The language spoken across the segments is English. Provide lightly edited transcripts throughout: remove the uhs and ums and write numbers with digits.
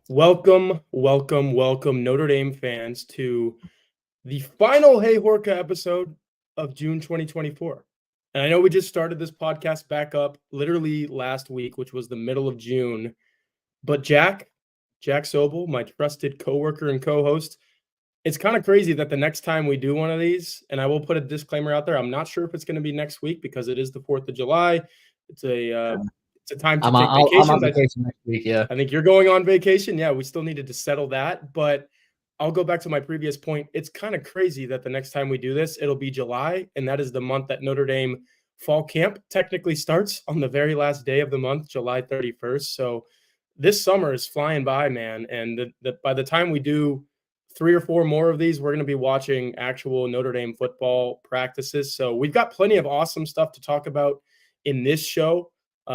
Welcome, welcome, welcome, Notre Dame fans, to the final Hey Horka episode of June 2024. And I know we just started this podcast back up literally last week, which was the middle of June. But Jack Sobel, my trusted coworker and co-host, it's kind of crazy that the next time we do one of these, and I will put a disclaimer out there, I'm not sure if it's going to be next week because it is the 4th of July. It's a it's a time to take I'm on vacations. vacation next week. Yeah. I think you're going on vacation. Yeah, we still needed to settle that. But I'll go back to my previous point. It's kind of crazy that the next time we do this, it'll be July. And that is the month that Notre Dame fall camp technically starts on the very last day of the month, July 31st. So this summer is flying by, man. And by the time we do 3 or 4 more of these, we're going to be watching actual Notre Dame football practices. So we've got plenty of awesome stuff to talk about in this show.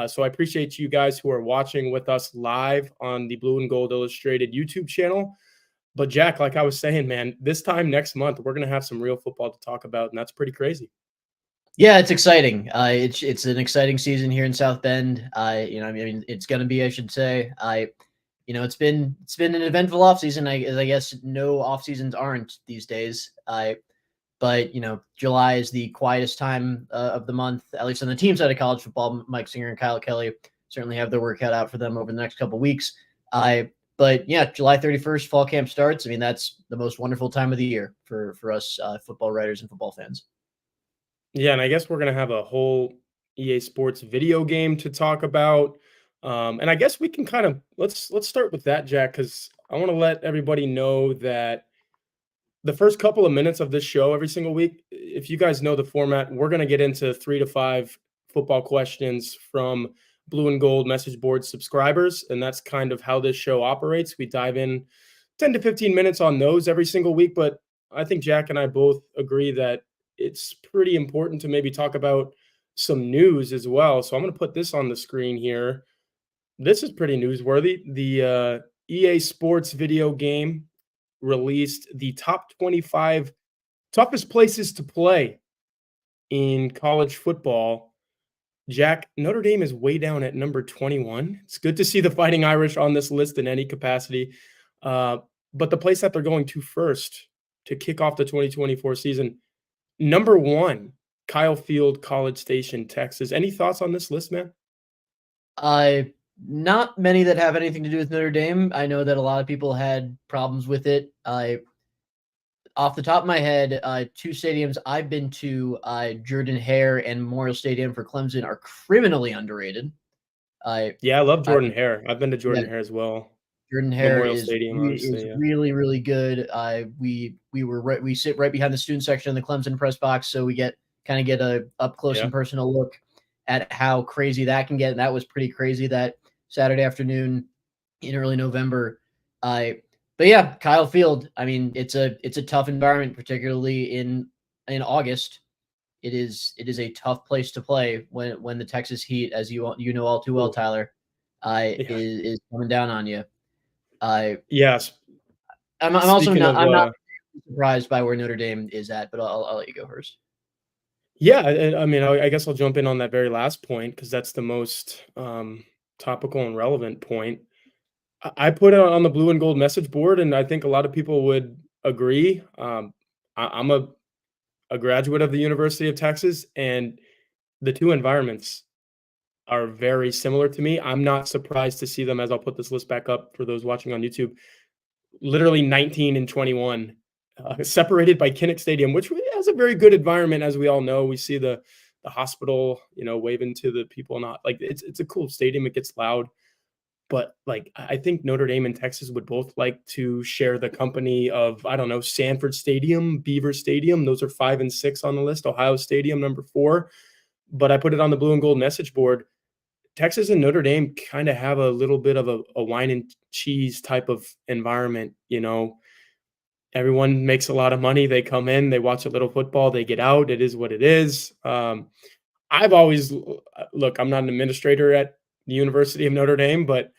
So I appreciate you guys who are watching with us live on the Blue and Gold Illustrated YouTube channel. But Jack, like I was saying, man, this time next month, we're going to have some real football to talk about, and that's pretty crazy. Yeah, it's exciting. It's an exciting season here in South Bend. It's going to be, I should say. It's been an eventful offseason. I guess no off seasons aren't these days. But July is the quietest time of the month, at least on the team side of college football. Mike Singer and Kyle Kelly certainly have their work cut out for them over the next couple of weeks. But yeah, July 31st, fall camp starts. I mean, that's the most wonderful time of the year for us football writers and football fans. Yeah, and I guess we're going to have a whole EA Sports video game to talk about. And I guess we can kind of let's start with that, Jack, because I want to let everybody know that the first couple of minutes of this show every single week, if you guys know the format, we're going to get into 3 to 5 football questions from Blue and Gold message board subscribers. And that's kind of how this show operates. We dive in 10 to 15 minutes on those every single week. But I think Jack and I both agree that it's pretty important to maybe talk about some news as well. So I'm going to put this on the screen here. This is pretty newsworthy. The EA Sports video game released the top 25 toughest places to play in college football. Jack, Notre Dame is way down at number 21. It's good to see the Fighting Irish on this list in any capacity. But the place that they're going to first to kick off the 2024 season, number 1, Kyle Field, College Station, Texas. Any thoughts on this list, man? Not many that have anything to do with Notre Dame. I know that a lot of people had problems with it. Off the top of my head, 2 stadiums I've been to, Jordan-Hare and Memorial Stadium for Clemson, are criminally underrated. Yeah, I love Jordan-Hare. I've been to Jordan-Hare as well. Jordan-Hare Memorial is Stadium, honestly, yeah. really, really good. We sit right behind the student section in the Clemson press box, so we get a up close and personal look at how crazy that can get. And that was pretty crazy that Saturday afternoon in early November. But yeah, Kyle Field. I mean, it's a tough environment, particularly in August. It is a tough place to play when the Texas heat, as you know all too well, Tyler, is coming down on you. Yes. I'm not surprised by where Notre Dame is at, but I'll let you go first. Yeah, I mean, I guess I'll jump in on that very last point because that's the most topical and relevant point. I put it on the Blue and Gold message board, and I think a lot of people would agree. I'm a graduate of the University of Texas, and the 2 environments are very similar to me. I'm not surprised to see them, as I'll put this list back up for those watching on YouTube, literally 19 and 21, separated by Kinnick Stadium, which has a very good environment, as we all know. We see the hospital, waving to the people. Not like it's a cool stadium. It gets loud. But, like, I think Notre Dame and Texas would both like to share the company of, I don't know, Sanford Stadium, Beaver Stadium. Those are 5 and 6 on the list. Ohio Stadium, number 4. But I put it on the Blue and Gold message board. Texas and Notre Dame kind of have a little bit of a wine and cheese type of environment. Everyone makes a lot of money. They come in, they watch a little football, they get out. It is what it is. I've always look, I'm not an administrator at the University of Notre Dame, but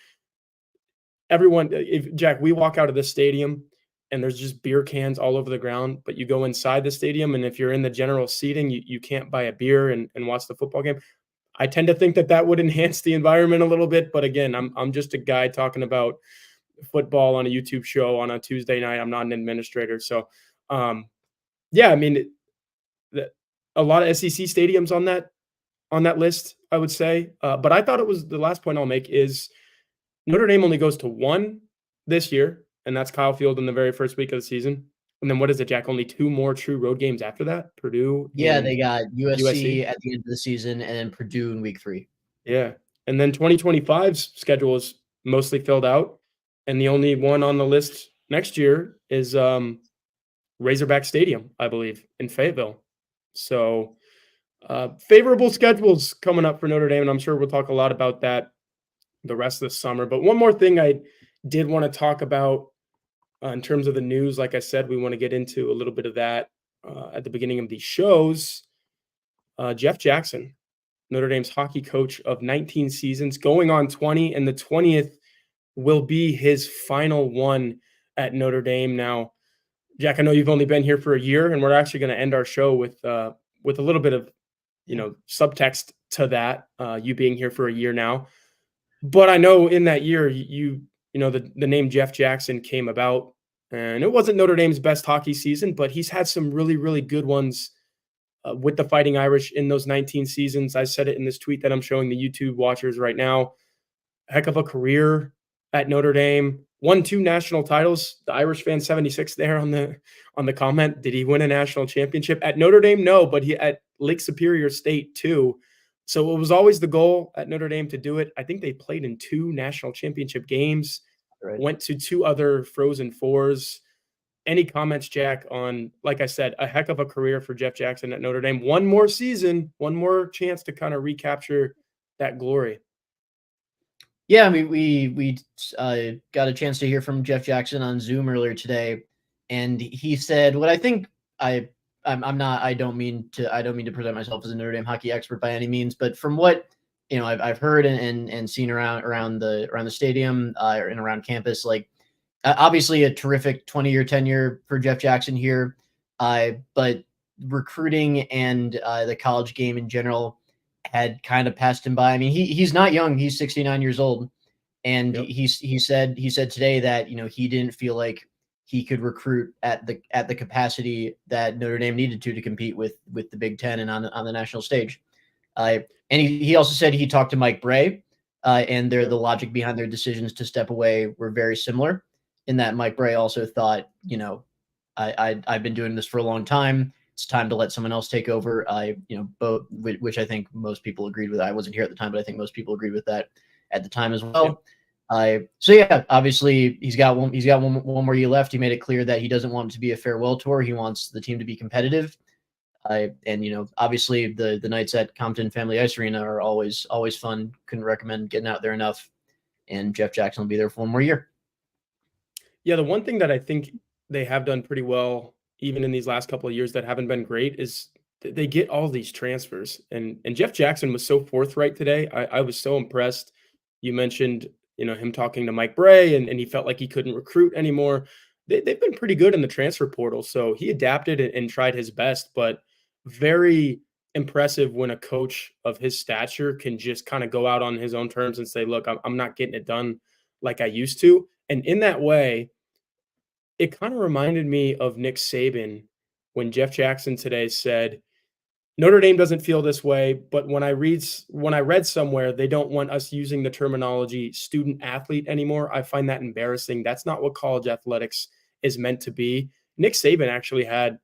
Jack, we walk out of this stadium and there's just beer cans all over the ground, but you go inside the stadium, and if you're in the general seating, you can't buy a beer and watch the football game. I tend to think that would enhance the environment a little bit, but again, I'm just a guy talking about football on a YouTube show on a Tuesday night. I'm not an administrator. So, yeah, I mean, the, a lot of SEC stadiums on that list, I would say. But I thought it was the last point I'll make is Notre Dame only goes to one this year, and that's Kyle Field in the very first week of the season. And then what is it, Jack? Only two more true road games after that: Purdue Yeah, and they got USC USC. at the end of the season and then Purdue in week 3. Yeah, and then 2025's schedule is mostly filled out, and the only one on the list next year is Razorback Stadium, I believe, in Fayetteville. So favorable schedules coming up for Notre Dame, and I'm sure we'll talk a lot about that the rest of the summer. But one more thing I did want to talk about in terms of the news, like I said, we want to get into a little bit of that at the beginning of these shows. Jeff Jackson, Notre Dame's hockey coach of 19 seasons, going on 20, and the 20th will be his final one at Notre Dame. Now, Jack, I know you've only been here for a year, and we're actually going to end our show with a little bit of subtext to that. You being here for a year now, but I know in that year the name Jeff Jackson came about, and it wasn't Notre Dame's best hockey season, but he's had some really, really good ones with the Fighting Irish in those 19 seasons. I said it in this tweet that I'm showing the YouTube watchers right now. Heck of a career at Notre Dame. Won 2 national titles. The Irish fan 76 there on the comment. Did he win a national championship at Notre Dame? No, but he at Lake Superior State too. So it was always the goal at Notre Dame to do it. I think they played in 2 national championship games. Right. Went to 2 other Frozen Fours. Any comments, Jack, on, like I said, a heck of a career for Jeff Jackson at Notre Dame? One more season, one more chance to kind of recapture that glory. Yeah, I mean, we got a chance to hear from Jeff Jackson on Zoom earlier today, and he said what I think I'm not. I don't mean to present myself as a Notre Dame hockey expert by any means, but from what I've heard and seen around the stadium and around campus, like obviously a terrific 20-year tenure for Jeff Jackson here, but recruiting and the college game in general had kind of passed him by. I mean, he's not young; he's 69 years old, and Yep. he said today that he didn't feel like he could recruit at the capacity that Notre Dame needed to compete with the Big Ten and on the national stage. And he also said he talked to Mike Bray, and the logic behind their decisions to step away were very similar. In that Mike Bray also thought, I've been doing this for a long time. It's time to let someone else take over. Both, which I think most people agreed with. I wasn't here at the time, but I think most people agreed with that at the time as well. So yeah, obviously he's got one more year left. He made it clear that he doesn't want it to be a farewell tour. He wants the team to be competitive. And obviously the nights at Compton Family Ice Arena are always fun. Couldn't recommend getting out there enough. And Jeff Jackson will be there for one more year. Yeah, the one thing that I think they have done pretty well, even in these last couple of years that haven't been great, is they get all these transfers. And Jeff Jackson was so forthright today. I was so impressed. You mentioned, him talking to Mike Bray, and he felt like he couldn't recruit anymore. They've been pretty good in the transfer portal. So he adapted and tried his best, but very impressive when a coach of his stature can just kind of go out on his own terms and say, look, I'm not getting it done like I used to. And in that way, it kind of reminded me of Nick Saban when Jeff Jackson today said, Notre Dame doesn't feel this way, but when I read somewhere they don't want us using the terminology student athlete anymore, I find that embarrassing. That's not what college athletics is meant to be. Nick Saban actually had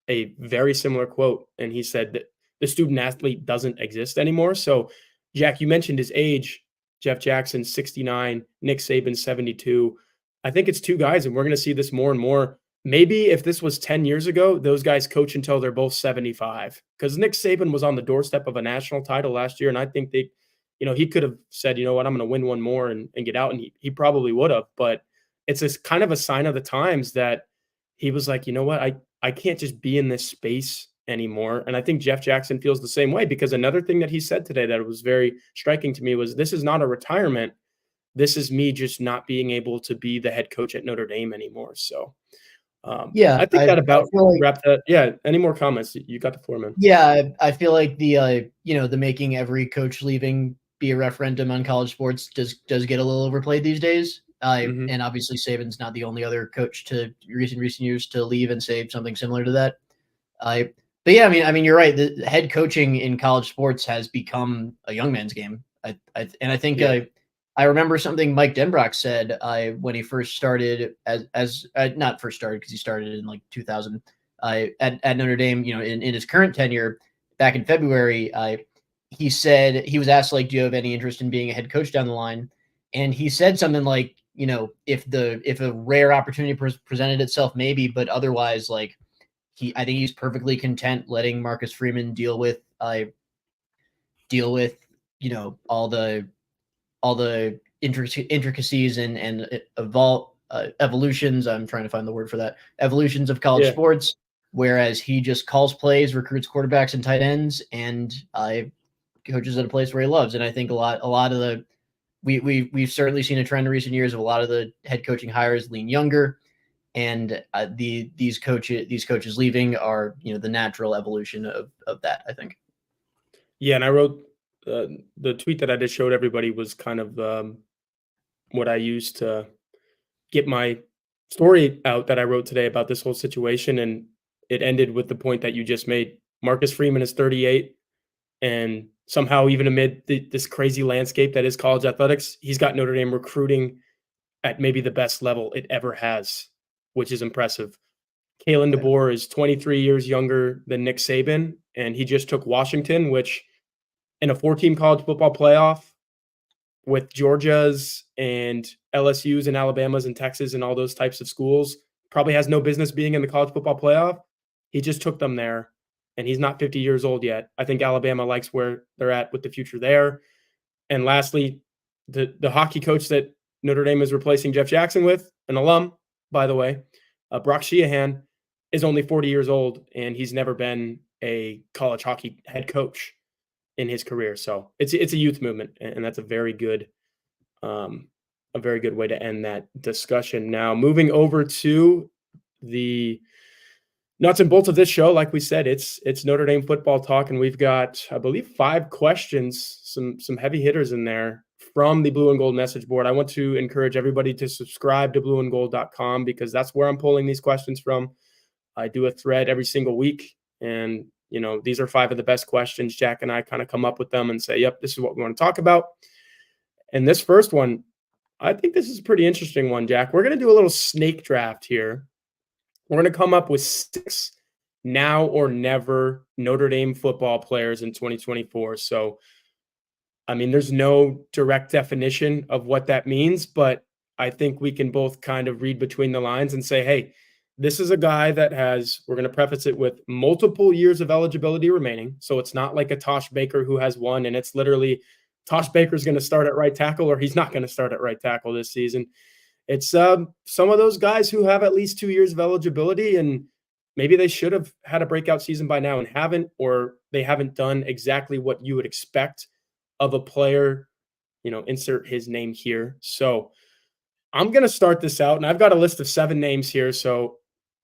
a very similar quote, and he said that the student athlete doesn't exist anymore. So, Jack, you mentioned his age. Jeff Jackson, 69, Nick Saban, 72. I think it's 2 guys, and we're going to see this more and more. Maybe if this was 10 years ago, those guys coach until they're both 75, because Nick Saban was on the doorstep of a national title last year. And I think he could have said, you know what, I'm going to win one more and get out. And he probably would have, but it's this kind of a sign of the times that he was like, you know what, I can't just be in this space anymore. And I think Jeff Jackson feels the same way, because another thing that he said today that was very striking to me was, this is not a retirement. This is me just not being able to be the head coach at Notre Dame anymore. So Yeah, I think that about feel like, wrapped that. Yeah. Any more comments? You got the floor, man. yeah, I feel like the making every coach leaving be a referendum on college sports does get a little overplayed these days. Mhm. And obviously Saban's not the only other coach to recent years to leave and say something similar to that. I but yeah, I mean, you're right. The head coaching in college sports has become a young man's game. I think Yeah. I remember something Mike Denbrock said when he first started as not first started because he started in like 2000 at Notre Dame. You know, in his current tenure back in February, he said he was asked like, "Do you have any interest in being a head coach down the line?" And he said something like, "You know, if a rare opportunity presented itself, maybe, but otherwise, like." I think he's perfectly content letting Marcus Freeman deal with all the intricacies and evolutions. I'm trying to find the word for that. Evolutions of college Yeah. sports. Whereas he just calls plays, recruits quarterbacks and tight ends, and coaches at a place where he loves. And I think a lot of the we've certainly seen a trend in recent years of a lot of the head coaching hires lean younger, and these coaches leaving are the natural evolution of that. I think. Yeah, and I wrote the tweet that I just showed everybody was kind of what I used to get my story out that I wrote today about this whole situation, and it ended with the point that you just made. Marcus Freeman is 38, and somehow, even amid this crazy landscape that is college athletics, he's got Notre Dame recruiting at maybe the best level it ever has, which is impressive. Kalen Yeah. DeBoer is 23 years younger than Nick Saban, and he just took Washington, which in a four-team college football playoff with Georgia's and LSU's and Alabama's and Texas and all those types of schools, probably has no business being in the college football playoff. He just took them there, and he's not 50 years old yet. I think Alabama likes where they're at with the future there. And lastly, the hockey coach that Notre Dame is replacing Jeff Jackson with, an alum, by the way, Brock Sheehan, is only 40 years old, and he's never been a college hockey head coach in his career. So it's a youth movement, and that's um, a very good way to end that discussion. Now, moving over to the nuts and bolts of this show, like we said, it's Notre Dame football talk, and we've got, I believe, 5 questions, some heavy hitters in there from the Blue and Gold message board. I want to encourage everybody to subscribe to blueandgold.com because that's where I'm pulling these questions from. I do a thread every single week, and these are 5 of the best questions. Jack and I kind of come up with them and say, "Yep, this is what we want to talk about." And this first one, I think this is a pretty interesting one, Jack. We're going to do a little snake draft here. We're going to come up with 6 now or never Notre Dame football players in 2024. So, I mean, there's no direct definition of what that means, but I think we can both kind of read between the lines and say, hey, this is a guy that has, we're going to preface it with multiple years of eligibility remaining. So it's not like a Tosh Baker who has one, and it's literally Tosh Baker's going to start at right tackle or he's not going to start at right tackle this season. It's some of those guys who have at least 2 years of eligibility, and maybe they should have had a breakout season by now and haven't, or they haven't done exactly what you would expect of a player, insert his name here. So I'm going to start this out, and I've got a list of 7 names here. So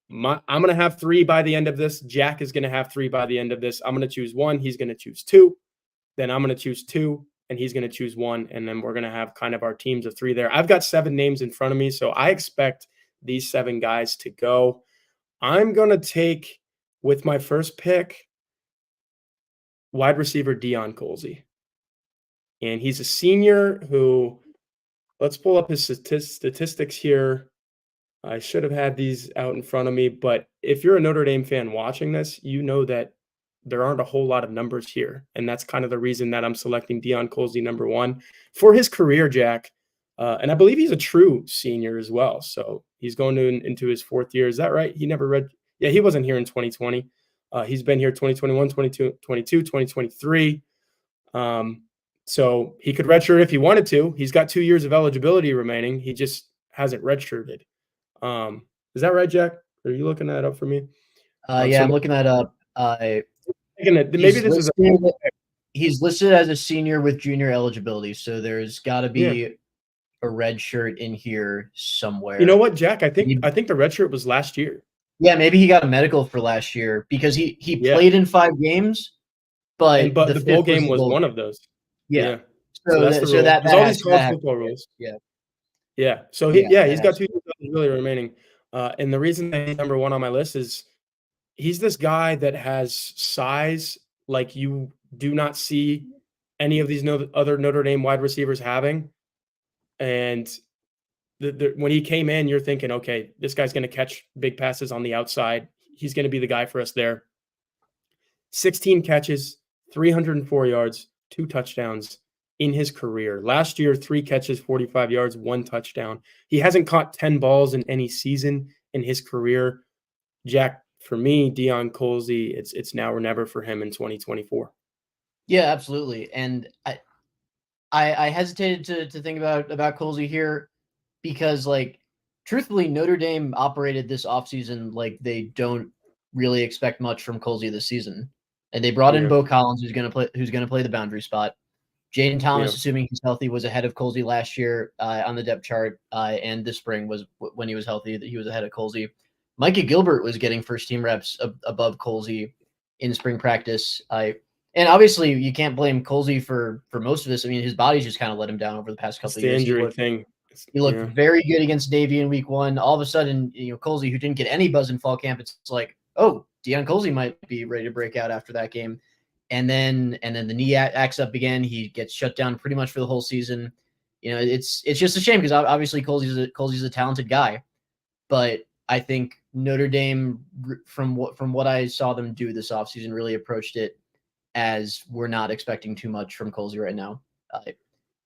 I'm going to have 3 by the end of this. Jack is going to have 3 by the end of this. I'm going to choose 1. He's going to choose 2. Then I'm going to choose 2, and he's going to choose 1. And then we're going to have kind of our teams of 3 there. I've got 7 names in front of me, so I expect these 7 guys to go. I'm going to take, with my first pick, wide receiver Deion Colzie. And he's a senior who, let's pull up his statistics here. I should have had these out in front of me, but if you're a Notre Dame fan watching this, you know that there aren't a whole lot of numbers here. And that's kind of the reason that I'm selecting Deion Colzie number 1 for his career, Jack. And I believe he's a true senior as well. So he's going into his 4th year. Is that right? He never read. Yeah, he wasn't here in 2020. He's been here 2021, 22, 2023. So he could redshirt if he wanted to. He's got 2 years of eligibility remaining. He just hasn't redshirted. Is that right, Jack? Are you looking that up for me? Yeah, So I'm looking that up. maybe He's this is listed. He's listed as a senior with junior eligibility, so there's got to yeah. be a red shirt in here You know somewhere. what, Jack? I think Maybe, I think the red shirt was last year. yeah, maybe he got a medical for last year because he Yeah, played in 5 games, but but the the bowl 5th was game the was bowl one game. of those. Yeah, Yeah, so that's the so rule. that There's that all has these college that has to football be it. rules. Yeah. Yeah. So Yeah, that he's got has 2 years left really remaining. And the reason that he's number 1 on my list is he's this guy that has size like you do not see any of these other Notre Dame wide receivers having. And when he came in, you're thinking, okay, this guy's going to catch big passes on the outside. He's going to be the guy for us there. 16 catches, 304 yards, 2 touchdowns in his career. Last year, 3 catches, 45 yards, 1 touchdown. He hasn't caught 10 balls in any season in his career. Jack, for me, Deion Colzie, it's now or never for him in 2024. Yeah, absolutely. And I hesitated to think about Colsey here because, like, truthfully, Notre Dame operated this offseason like they don't really expect much from Colsey this season. And they brought in Yeah, Bo Collins, who's gonna play the boundary spot. Jaden yeah. Thomas, assuming he's healthy, was ahead of Colsey last year on the depth chart, and this spring was when he was healthy that he was ahead of Colsey. Micah Gilbert was getting first team reps above Colsey in spring practice. And obviously you can't blame Colsey for most of this. I mean, his body's just kind of let him down over the past It's couple of the years. injury thing. He looked Yeah. very good against Navy in week 1. All of a sudden, Colsey, who didn't get any buzz in fall camp, it's like, oh, Deion Colsey might be ready to break out after that game. And then the knee acts up again. He gets shut down pretty much for the whole season. It's just a shame because obviously Colsey's a talented guy, but I think Notre Dame, from what I saw them do this offseason, really approached it as we're not expecting too much from Colsey right now.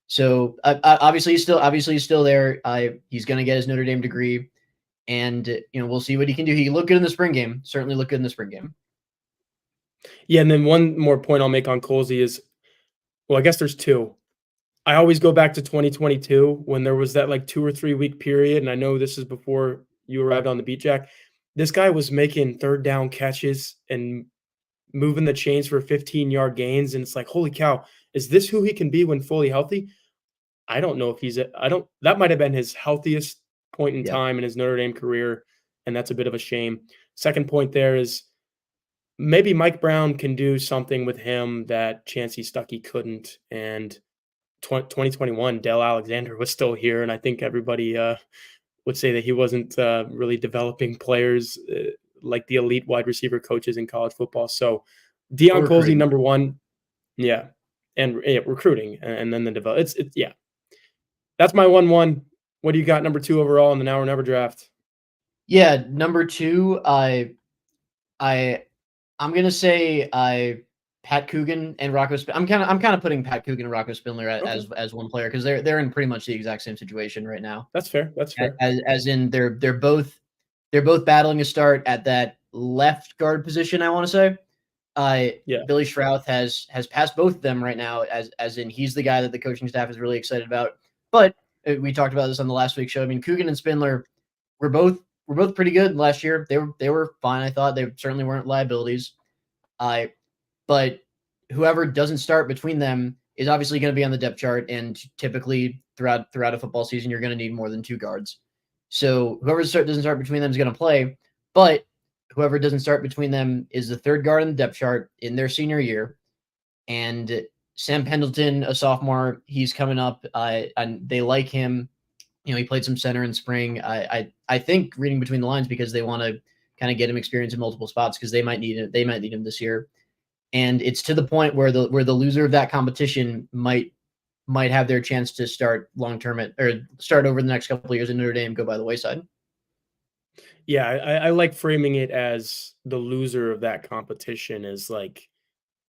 So obviously he's still there. He's going to get his Notre Dame degree, and we'll see what he can do. He looked good in the spring game. Certainly looked good in the spring game. Yeah, and then one more point I'll make on Colzie is, well, I guess there's 2. I always go back to 2022 when there was that, like, 2 or 3 week period, and I know this is before you arrived on the beat, Jack. This guy was making 3rd down catches and moving the chains for 15-yard gains, and it's like, "Holy cow, is this who he can be when fully healthy?" I don't know if he's a I don't that might have been his healthiest point in Yeah, time in his Notre Dame career, and that's a bit of a shame. Second point there is maybe Mike Brown can do something with him that Chancey Stuckey couldn't, and 2021, Dell Alexander was still here, and I think everybody, would say that he wasn't, really developing players, like the elite wide receiver coaches in college football, so or Deion Colzie, recruiting. number 1. Yeah, and yeah, recruiting, and then the develop it's yeah. That's my 1-1. What do you got number 2 overall in the now or never draft? Yeah, number 2, I I'm gonna say Pat Coogan and Rocco. I'm kind of putting Pat Coogan and Rocco Spindler Okay, as one player because they're in pretty much the exact same situation right now. that's fair, that's fair. As in they're both battling a start at that left guard position. I want to say. Uh, Yeah, Billy Schrauth has passed both of them right now. As in he's the guy that the coaching staff is really excited about. But we talked about this on the last week's show. I mean, Coogan and Spindler were both pretty good last year. They were fine. I thought they certainly weren't liabilities. I but whoever doesn't start between them is obviously going to be on the depth chart, and typically throughout a football season, you're going to need more than 2 guards. So whoever doesn't start between them is going to play, but whoever doesn't start between them is the 3rd guard in the depth chart in their senior year. And Sam Pendleton, a sophomore, he's coming up, and they like him. He played some center in spring. I think reading between the lines because they want to kind of get him experience in multiple spots because they might need it. They might need him this year, and it's to the point where the loser of that competition might have their chance to start long term or start over the next couple of years in Notre Dame, go by the wayside. yeah, I like framing it as the loser of that competition is, like,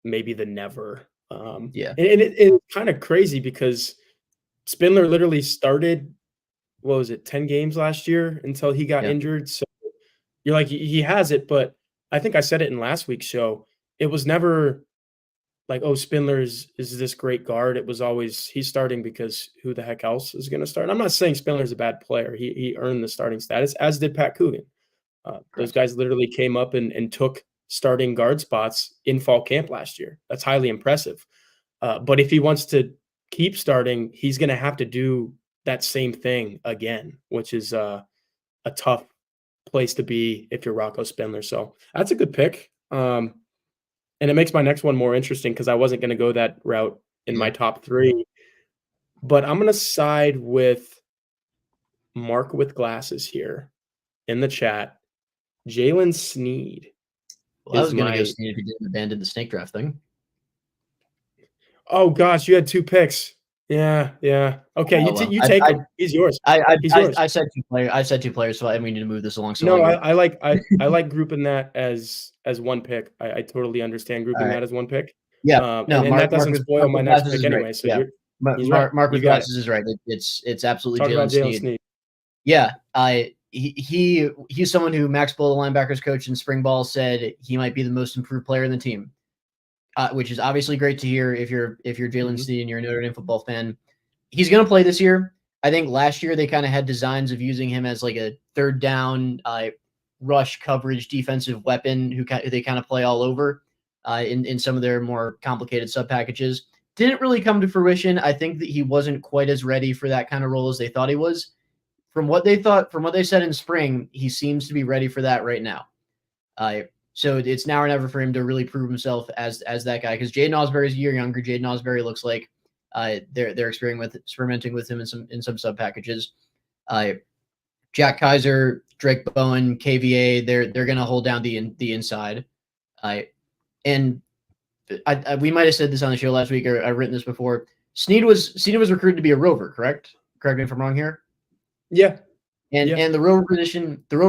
maybe the never, Yeah, it's kinda crazy because Spindler literally started, what was it, 10 games last year until he got yeah, injured, so you're like, he has it, but I think I said it in last week's show. It was never like, "Oh, Spindler is this great guard." It was always, "He's starting because who the heck else is gonna start?" I'm not saying Spindler's a bad player. He earned the starting status, as did Pat Coogan. Those correct. guys literally came up and took starting guard spots in fall camp last year. That's highly impressive. But if he wants to keep starting, he's gonna have to do that same thing again, which is, a tough place to be if you're Rocco Spindler. So that's a good pick. And it makes my next one more interesting because I wasn't going to go that route in my Yeah, top 3, but I'm going to side with Mark with glasses here in the chat. Jalen Sneed Well, I is was gonna go my. Snead if he didn't abandon the snake draft thing. Oh gosh, you had 2 picks. Yeah, yeah. Okay, Oh well, you take him. He's yours. He's yours. I said 2 players. I said 2 players, so we need to move this along No, slightly. I like grouping that as 1 pick. I totally understand All grouping right. that as 1 pick. Yeah. No, And that doesn't spoil Mark my with next glasses pick is right. anyway, so Yeah. he's right. Mark You with got it. glasses is right. It's absolutely Talk about Jalen Jalen Snead. Sneed. Yeah. He's someone who Max Bull, the linebackers coach in spring ball, said he might be the most improved player in the team. Which is obviously great to hear if you're Jalen Mhm. Snead and you're a Notre Dame football fan. He's going to play this year. I think last year they kind of had designs of using him as like a third down rush coverage defensive weapon who they kind of play all over in some of their more complicated sub packages. Didn't really come to fruition. I think that he wasn't quite as ready for that kind of role as they thought he was. From what they said in spring, he seems to be ready for that right now. Uh, so it's now or never for him to really prove himself as that guy, because Jaden Osbury's a year younger. Jaden Osbury looks like they're experimenting with him in some sub packages. Jack Kaiser, Drake Bowen, KVA, they're going to hold down the inside. And we might have said this on the show last week, or I've written this before. Snead was recruited to be a rover, correct? Correct me if I'm wrong here. Yeah. And Yeah. the rover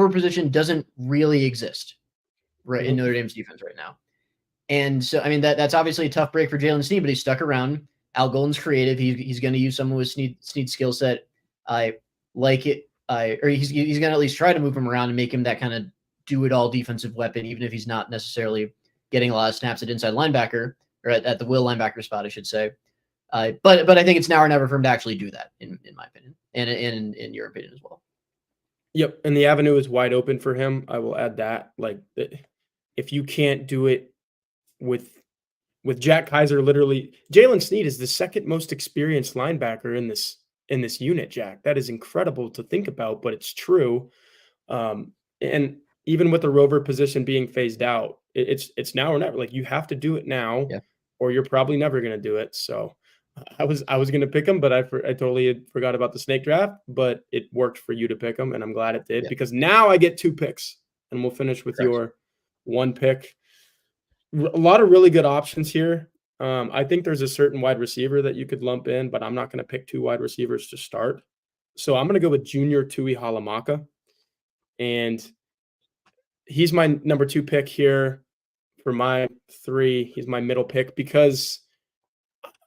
position doesn't really exist right in Notre Dame's defense right now. And so, I mean, that's obviously a tough break for Jalen Snead, but he stuck around. Al Golden's creative. He's going to use some of his Snead skill set. I like it. Or he's going to at least try to move him around and make him that kind of do-it-all defensive weapon, even if he's not necessarily getting a lot of snaps at inside linebacker, or at the will linebacker spot, I should say. But I think it's now or never for him to actually do that, in my opinion, and in your opinion as well. Yep, and the avenue is wide open for him. I will add that. Like, if you can't do it with Jack Kaiser, literally, Jalen Snead is the second most experienced linebacker in this unit. Jack, that is incredible to think about, but it's true. And even with the rover position being phased out, it's now or never. Like, you have to do it now, Yeah. or you're probably never going to do it. So I was going to pick him, but I totally had forgot about the snake draft. But it worked for you to pick him, and I'm glad it did, Yeah. because now I get 2 picks, and we'll finish with Correct. your 1 pick. A lot of really good options here. I think there's a certain wide receiver that you could lump in, but I'm not going to pick 2 wide receivers to start. So I'm going to go with Junior Tui Halamaka, and he's my number 2 pick here for my 3. He's my middle pick, because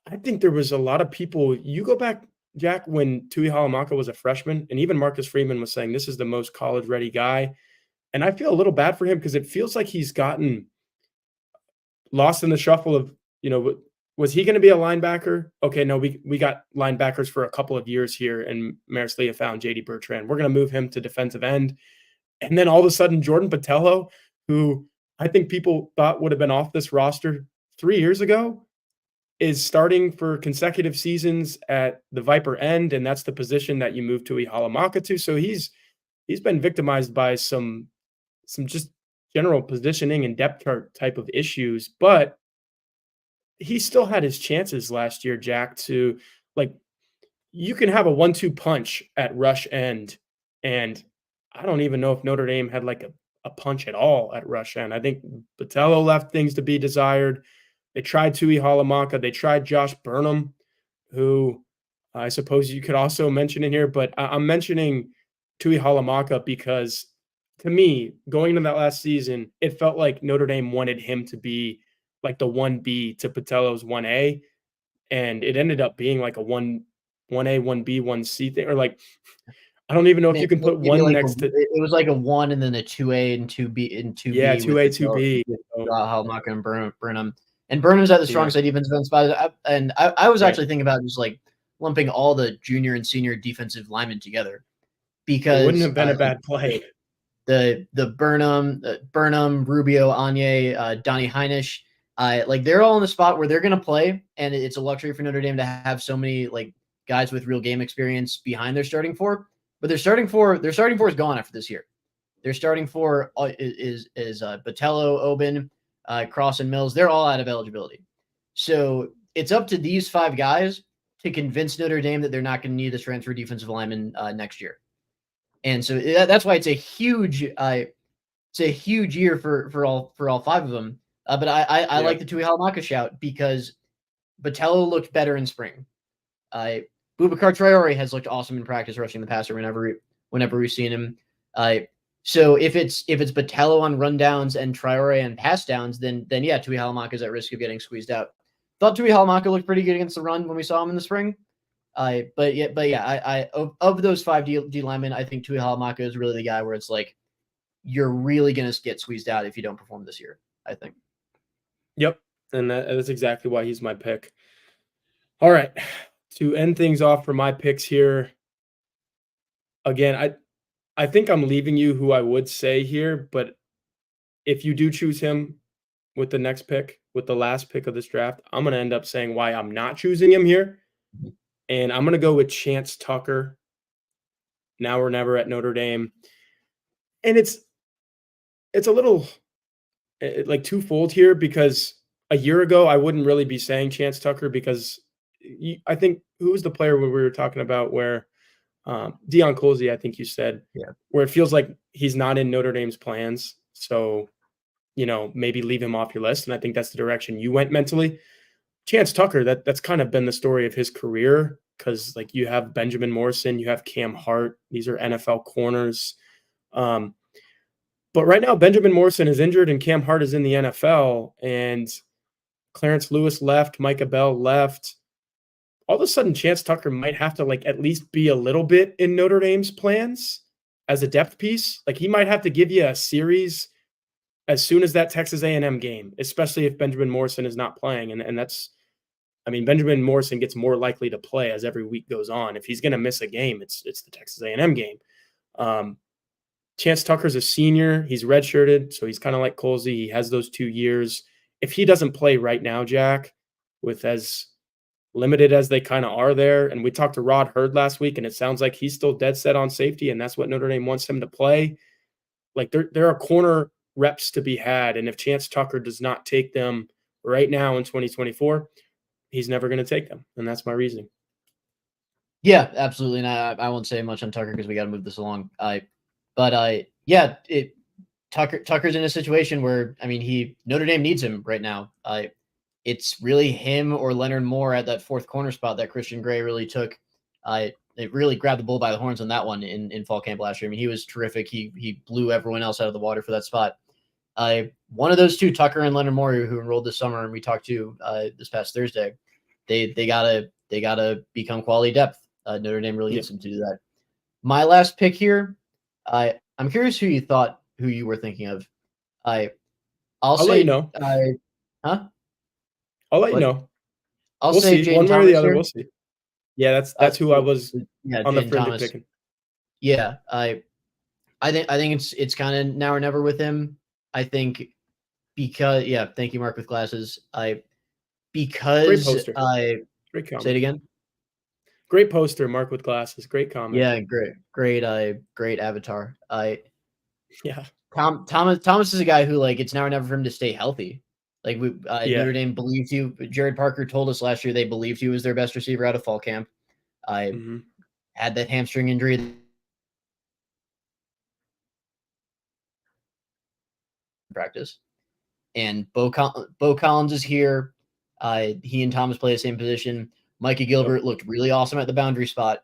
I think there was a lot of people. You go back, Jack, when Tui Halamaka was a freshman, and even Marcus Freeman was saying this is the most college-ready guy. And I feel a little bad for him, because it feels like he's gotten lost in the shuffle of, was he going to be a linebacker? Okay, no, we got linebackers for a couple of years here, and Maris Leah found JD Bertrand. We're going to move him to defensive end. And then all of a sudden, Jordan Botelho, who I think people thought would have been off this roster 3 years ago, is starting for consecutive seasons at the Viper end, and that's the position that you move Tui Halamaka to. So he's been victimized by some just general positioning and depth chart type of issues, but he still had his chances last year, Jack, to, like, you can have a 1-2 punch at rush end, and I don't even know if Notre Dame had like a punch at all at rush end. I think Botelho left things to be desired. They tried Tui Halamaka. They tried Josh Burnham, who I suppose you could also mention in here, but I'm mentioning Tui Halamaka because, to me, going into that last season, it felt like Notre Dame wanted him to be like the 1B to Patello's 1A, and it ended up being like a 1A, 1B, 1C thing, or like, I don't even know if you can put Maybe 1 like next to, it was like a 1 and then a 2A and 2B and 2B yeah, with 2A, 2B. So, Halmaka and Burnham. And Burnham's at the strong yeah, side defensive end spot. And I was right. actually thinking about just like lumping all the junior and senior defensive linemen together, It wouldn't because have been a bad play. the Burnham, Rubio, Anye, Donnie Heinisch, like they're all in the spot where they're going to play, and it's a luxury for Notre Dame to have so many like guys with real game experience behind their starting four. But their starting four is gone after this year. Their starting four is Botelho, Oben, Cross, and Mills. They're all out of eligibility. So it's up to these 5 guys to convince Notre Dame that they're not going to need this transfer defensive lineman next year. And so that's why it's a huge year for all five of them. But I Yeah. like the Tui Halamaka shout because Botello looked better in spring. Boubacar Traore has looked awesome in practice rushing the passer whenever we've seen him. So if it's Botello on rundowns and Traore and pass downs, then yeah, Tui Halamaka is at risk of getting squeezed out. Thought Tui Halamaka looked pretty good against the run when we saw him in the spring. But yeah, of those five D linemen, I think Tui Halamaka is really the guy where it's like you're really gonna get squeezed out if you don't perform this year, I think. Yep. And that's exactly why he's my pick. All right. To end things off for my picks here, again, I think I'm leaving you who I would say here, but if you do choose him with the next pick, with the last pick of this draft, I'm going to end up saying why I'm not choosing him here. And I'm going to go with Chance Tucker, now or never at Notre Dame. And it's a little like twofold here because a year ago I wouldn't really be saying Chance Tucker because I think who was the player we were talking about where Deion Colsey, I think you said, Yeah. where it feels like he's not in Notre Dame's plans. So, maybe leave him off your list. And I think that's the direction you went mentally. Chance Tucker, that's kind of been the story of his career because, like, you have Benjamin Morrison, you have Cam Hart. These are NFL corners. But right now, Benjamin Morrison is injured and Cam Hart is in the NFL. And Clarence Lewis left, Micah Bell left. All of a sudden, Chance Tucker might have to like at least be a little bit in Notre Dame's plans as a depth piece. Like he might have to give you a series as soon as that Texas A&M game, especially if Benjamin Morrison is not playing. And that's, I mean, Benjamin Morrison gets more likely to play as every week goes on. If he's going to miss a game, it's the Texas A&M game. Chance Tucker's a senior. He's redshirted, so he's kind of like Colsey. He has those 2 years. If he doesn't play right now, Jack, with as limited as they kind of are there. And we talked to Rod Hurd last week, and it sounds like he's still dead set on safety, and that's what Notre Dame wants him to play. Like there are corner reps to be had, and if Chance Tucker does not take them right now in 2024, he's never going to take them, and that's my reasoning. Yeah, absolutely. And I won't say much on Tucker because we got to move this along. Tucker's in a situation where Notre Dame needs him right now. It's really him or Leonard Moore at that fourth corner spot that Christian Gray really took. It really grabbed the bull by the horns on that one in fall camp last year. I mean, he was terrific. He blew everyone else out of the water for that spot. One of those two, Tucker and Leonard Moore, who enrolled this summer, and we talked to this past Thursday, they gotta become quality depth. Notre Dame really needs them to do that. My last pick here, I'm curious who you were thinking of. I'll say, let you know. Huh? I'll let you know. I'll we'll say see. Jaden One way or the other. Here. We'll see. Yeah, that's who I was on the fringe of picking. Yeah, I think it's kind of now or never with him. I think because thank you, Mark with glasses. Great poster. Great comment. Say it again. Great poster, Mark with glasses. Great comment. Yeah, great avatar. Yeah. Thomas is a guy who like it's now or never for him to stay healthy. Like Notre Dame believed you. Jared Parker told us last year they believed he was their best receiver out of fall camp. Had that hamstring injury practice. And Bo Collins is here. He and Thomas play the same position. Micah Gilbert looked really awesome at the boundary spot.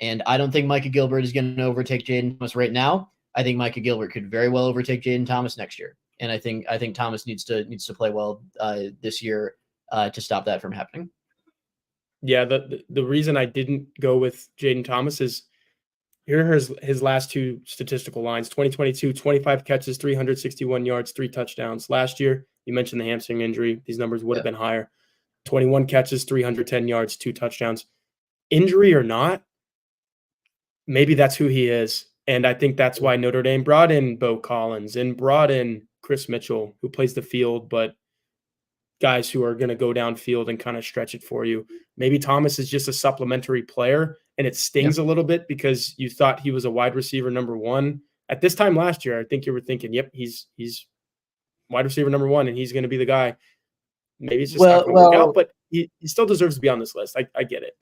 And I don't think Micah Gilbert is going to overtake Jaden Thomas right now. I think Micah Gilbert could very well overtake Jaden Thomas next year. And I think Thomas needs to play well this year to stop that from happening. Yeah, the reason I didn't go with Jaden Thomas is here are his last two statistical lines. 2022, 25 catches, 361 yards, 3 touchdowns. Last year, you mentioned the hamstring injury. These numbers would have been higher. 21 catches, 310 yards, 2 touchdowns. Injury or not, maybe that's who he is. And I think that's why Notre Dame brought in Bo Collins and brought in Chris Mitchell, who plays the field, but guys who are going to go downfield and kind of stretch it for you. Maybe Thomas is just a supplementary player, and it stings a little bit because you thought he was a wide receiver number 1. At this time last year, I think you were thinking, yep, he's wide receiver number 1, and he's going to be the guy. Maybe it's just not going to work out, but he still deserves to be on this list. I get it.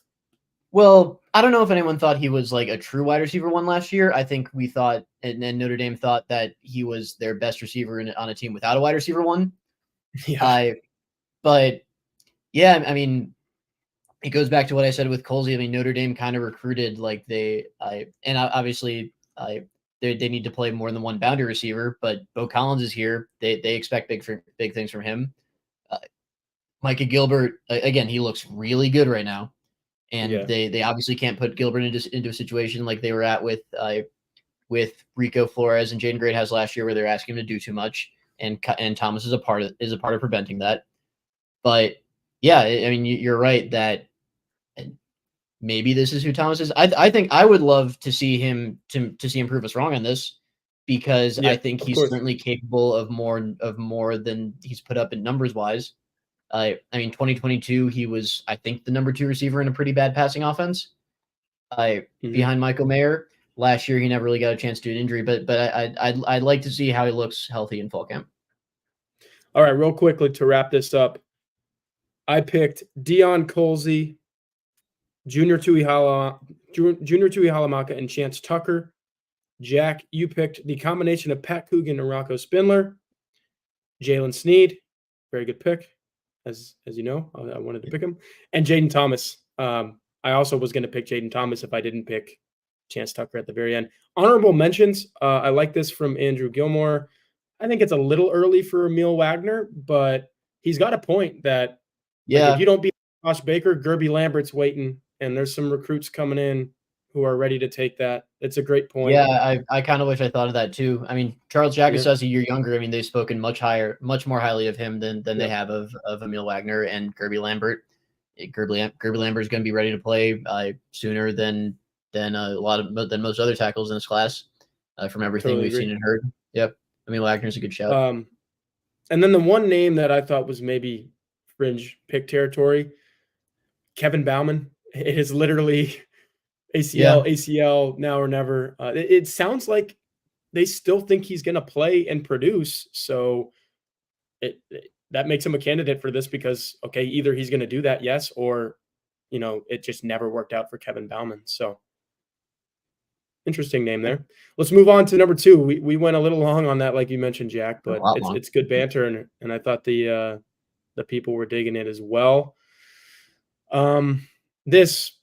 Well, I don't know if anyone thought he was like a true wide receiver one last year. I think we thought, and Notre Dame thought that he was their best receiver on a team without a wide receiver one. Yeah. I, but yeah, I mean, it goes back to what I said with Colsey. I mean, Notre Dame kind of recruited like and obviously they need to play more than one boundary receiver. But Bo Collins is here. They expect big things from him. Micah Gilbert again. He looks really good right now, and Yeah. they obviously can't put Gilbert into a situation like they were at with Rico Flores and Jaden Greathouse last year, where they're asking him to do too much, and Thomas is a part of preventing that. But yeah, I mean, you're right that maybe this is who Thomas is. I think I would love to see him to see him prove us wrong on this, because Yeah, I think of he's course. certainly capable of more than he's put up in numbers wise. I mean, 2022 he was, I think, the number 2 receiver in a pretty bad passing offense. Mhm. Behind Michael Mayer. Last year he never really got a chance to an injury, but I'd like to see how he looks healthy in fall camp. All right, real quickly to wrap this up, I picked Dion Colsey, Junior Tuihalamaka, and Chance Tucker. Jack, you picked the combination of Pat Coogan and Rocco Spindler. Jalen Sneed, very good pick, as you know. I wanted to pick him. And Jaden Thomas. I also was going to pick Jaden Thomas if I didn't pick Chance Tucker at the very end. Honorable mentions. I like this from Andrew Gilmore. I think it's a little early for Emil Wagner, but he's got a point that, like, if Yeah, you don't beat Josh Baker, Gerby Lambert's waiting, and there's some recruits coming in who are ready to take that. It's a great point. yeah, I kind of wish I thought of that too. I mean, Charles Yeah, Jagusah's a year younger. I mean, they've spoken much more highly of him than they yeah, have of Emil Wagner and Gerby Lambert. Gerby Lambert is going to be ready to play sooner than most other tackles in this class, from everything totally we've seen agree. and heard. Yep, I mean Wagner's a good shout. Um, and then the one name that I thought was maybe fringe pick territory, Kevin Bauman. It is literally Yeah, ACL now or never. It sounds like they still think he's going to play and produce. So that makes him a candidate for this because, okay, either he's going to do that, yes, or, it just never worked out for Kevin Bauman. So interesting name there. Let's move on to number 2. We went a little long on that, like you mentioned, Jack, a but lot it's long. it's good banter, and I thought the people were digging it as well. This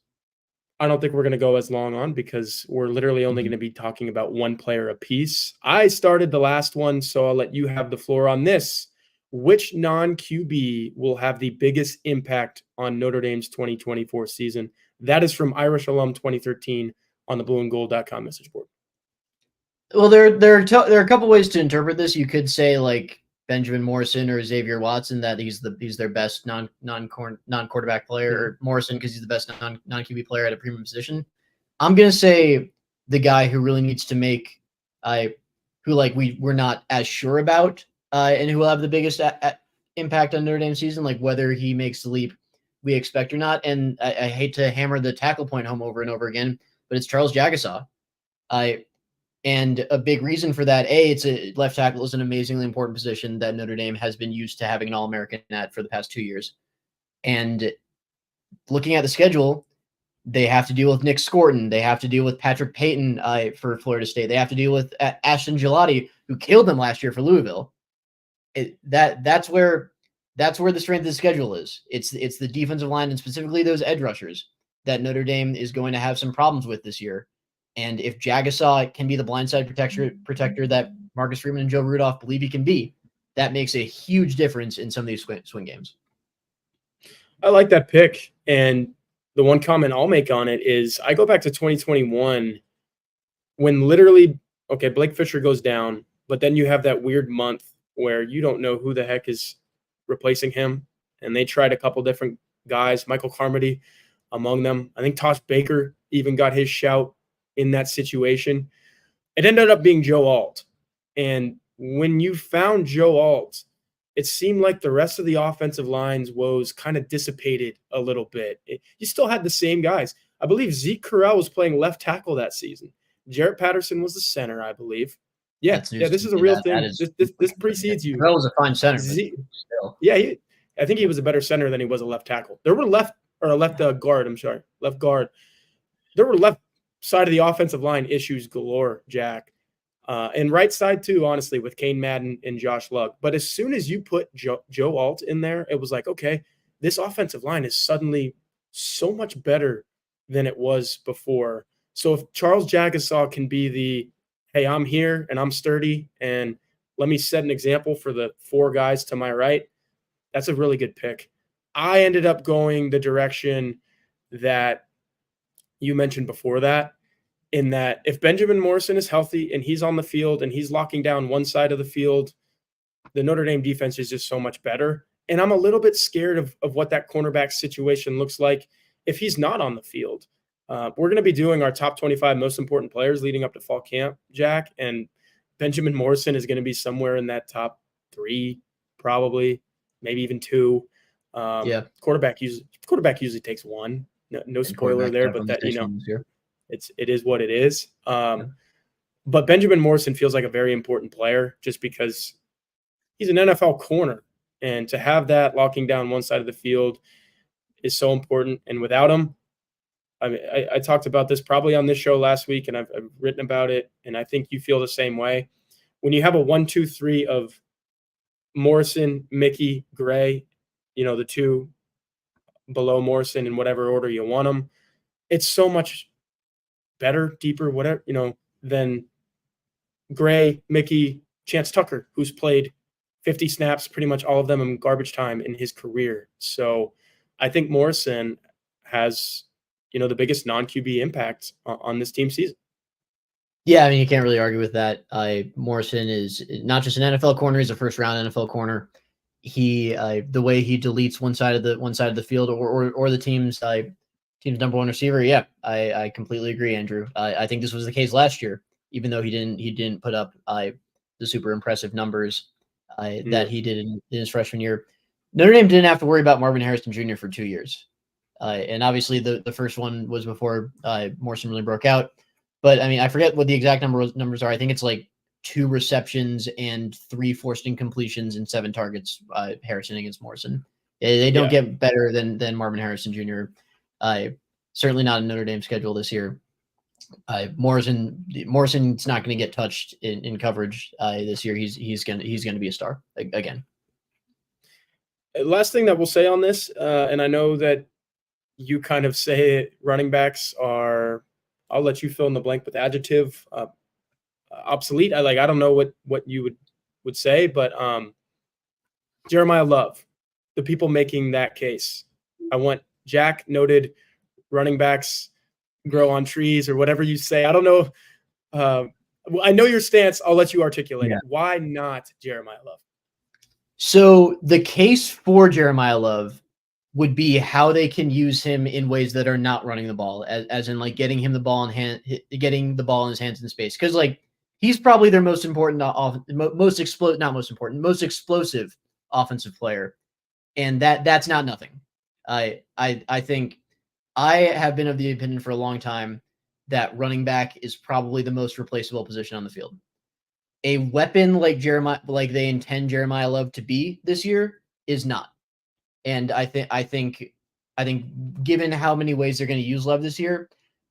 I don't think we're going to go as long on because we're literally only going Mhm. to be talking about one player a piece. I started the last one, so I'll let you have the floor on this. Which non QB will have the biggest impact on Notre Dame's 2024 season? That is from Irish Alum 2013 on the blueandgold.com message board. Well, there are a couple ways to interpret this. You could say like Benjamin Morrison or Xavier Watson, that he's their best non quarterback player, Mhm. or Morrison because he's the best non QB player at a premium position. I'm gonna say the guy who really needs to make who like we're not as sure about, and who will have the biggest impact on Notre Dame season, like whether he makes the leap we expect or not. And I hate to hammer the tackle point home over and over again, but it's Charles Jagusah. I And a big reason for that, it's a left tackle is an amazingly important position that Notre Dame has been used to having an All-American at for the past 2 years. And looking at the schedule, they have to deal with Nick Scorton. They have to deal with Patrick Payton for Florida State. They have to deal with Ashton Gelati, who killed them last year for Louisville. That's where the strength of the schedule is. It's the defensive line, and specifically those edge rushers, that Notre Dame is going to have some problems with this year. And if Jagusah can be the blindside protector that Marcus Freeman and Joe Rudolph believe he can be, that makes a huge difference in some of these swing games. I like that pick. And the one comment I'll make on it is I go back to 2021 when literally, okay, Blake Fisher goes down, but then you have that weird month where you don't know who the heck is replacing him. And they tried a couple different guys, Michael Carmody among them. I think Tosh Baker even got his shout in that situation. It ended up being Joe Alt. And when you found Joe Alt, it seemed like the rest of the offensive line's woes kind of dissipated a little bit. You still had the same guys. I believe Zeke Correll was playing left tackle that season. Jarrett Patterson was the center, I believe. Yeah, That's news this to is a me. real That thing. is This precedes you. Terrell was a fine center, but Zeke, still. yeah, I think he was a better center than he was a left tackle. There were left guard. I'm sorry, left guard. there were left side of the offensive line issues galore, Jack. And right side too, honestly, with Kane Madden and Josh Luck. But as soon as you put Joe Alt in there, it was like, okay, this offensive line is suddenly so much better than it was before. So if Charles Jagasaw can be the, hey, I'm here and I'm sturdy and let me set an example for the four guys to my right, that's a really good pick. I ended up going the direction that you mentioned before that, in that if Benjamin Morrison is healthy and he's on the field and he's locking down one side of the field, the Notre Dame defense is just so much better. And I'm a little bit scared of what that cornerback situation looks like if he's not on the field. We're going to be doing our top 25 most important players leading up to fall camp, Jack, and Benjamin Morrison is going to be somewhere in that top 3, probably, maybe even 2. Quarterback usually takes 1. No spoiler there, but that, it is what it is. But Benjamin Morrison feels like a very important player just because he's an NFL corner, and to have that locking down one side of the field is so important. And without him, I mean, I talked about this probably on this show last week, and I've written about it, and I think you feel the same way. When you have a 1-2-3 of Morrison, Mickey, Gray, the 2 below Morrison in whatever order you want them, it's so much better, deeper, whatever, than Gray, Mickey, Chance Tucker, who's played 50 snaps, pretty much all of them in garbage time in his career. So I think Morrison has, the biggest non-QB impact on this team season. Yeah, I mean, you can't really argue with that. Morrison is not just an NFL corner; he's a first-round NFL corner. He, the way he deletes one side of the field, or the team's number 1 receiver. Yeah, I completely agree, Andrew. I think this was the case last year, even though he didn't put up the super impressive numbers that he did in his freshman year. Notre Dame didn't have to worry about Marvin Harrison Jr. for 2 years. And obviously the first one was before Morrison really broke out. But I mean, I forget what the exact numbers are. I think it's like 2 receptions and 3 forced incompletions and 7 targets, Harrison against Morrison. They don't get better than Marvin Harrison Jr. Certainly not in Notre Dame schedule this year. Morrison's not going to get touched in coverage this year. He's going to be a star again. Last thing that we'll say on this, and I know that you kind of say it, running backs are, I'll let you fill in the blank with adjective, obsolete. I don't know what you would say, but Jeremiah Love, the people making that case. I want Jack noted running backs grow on trees or whatever you say. I don't know. I know your stance. I'll let you articulate it. Why not Jeremiah Love? So the case for Jeremiah Love would be how they can use him in ways that are not running the ball, as in like getting the ball in his hands in space. Because like he's probably their most explosive offensive player, and that's not nothing. I think I have been of the opinion for a long time that running back is probably the most replaceable position on the field. A weapon like they intend Jeremiah Love to be this year is not. And I think given how many ways they're going to use Love this year,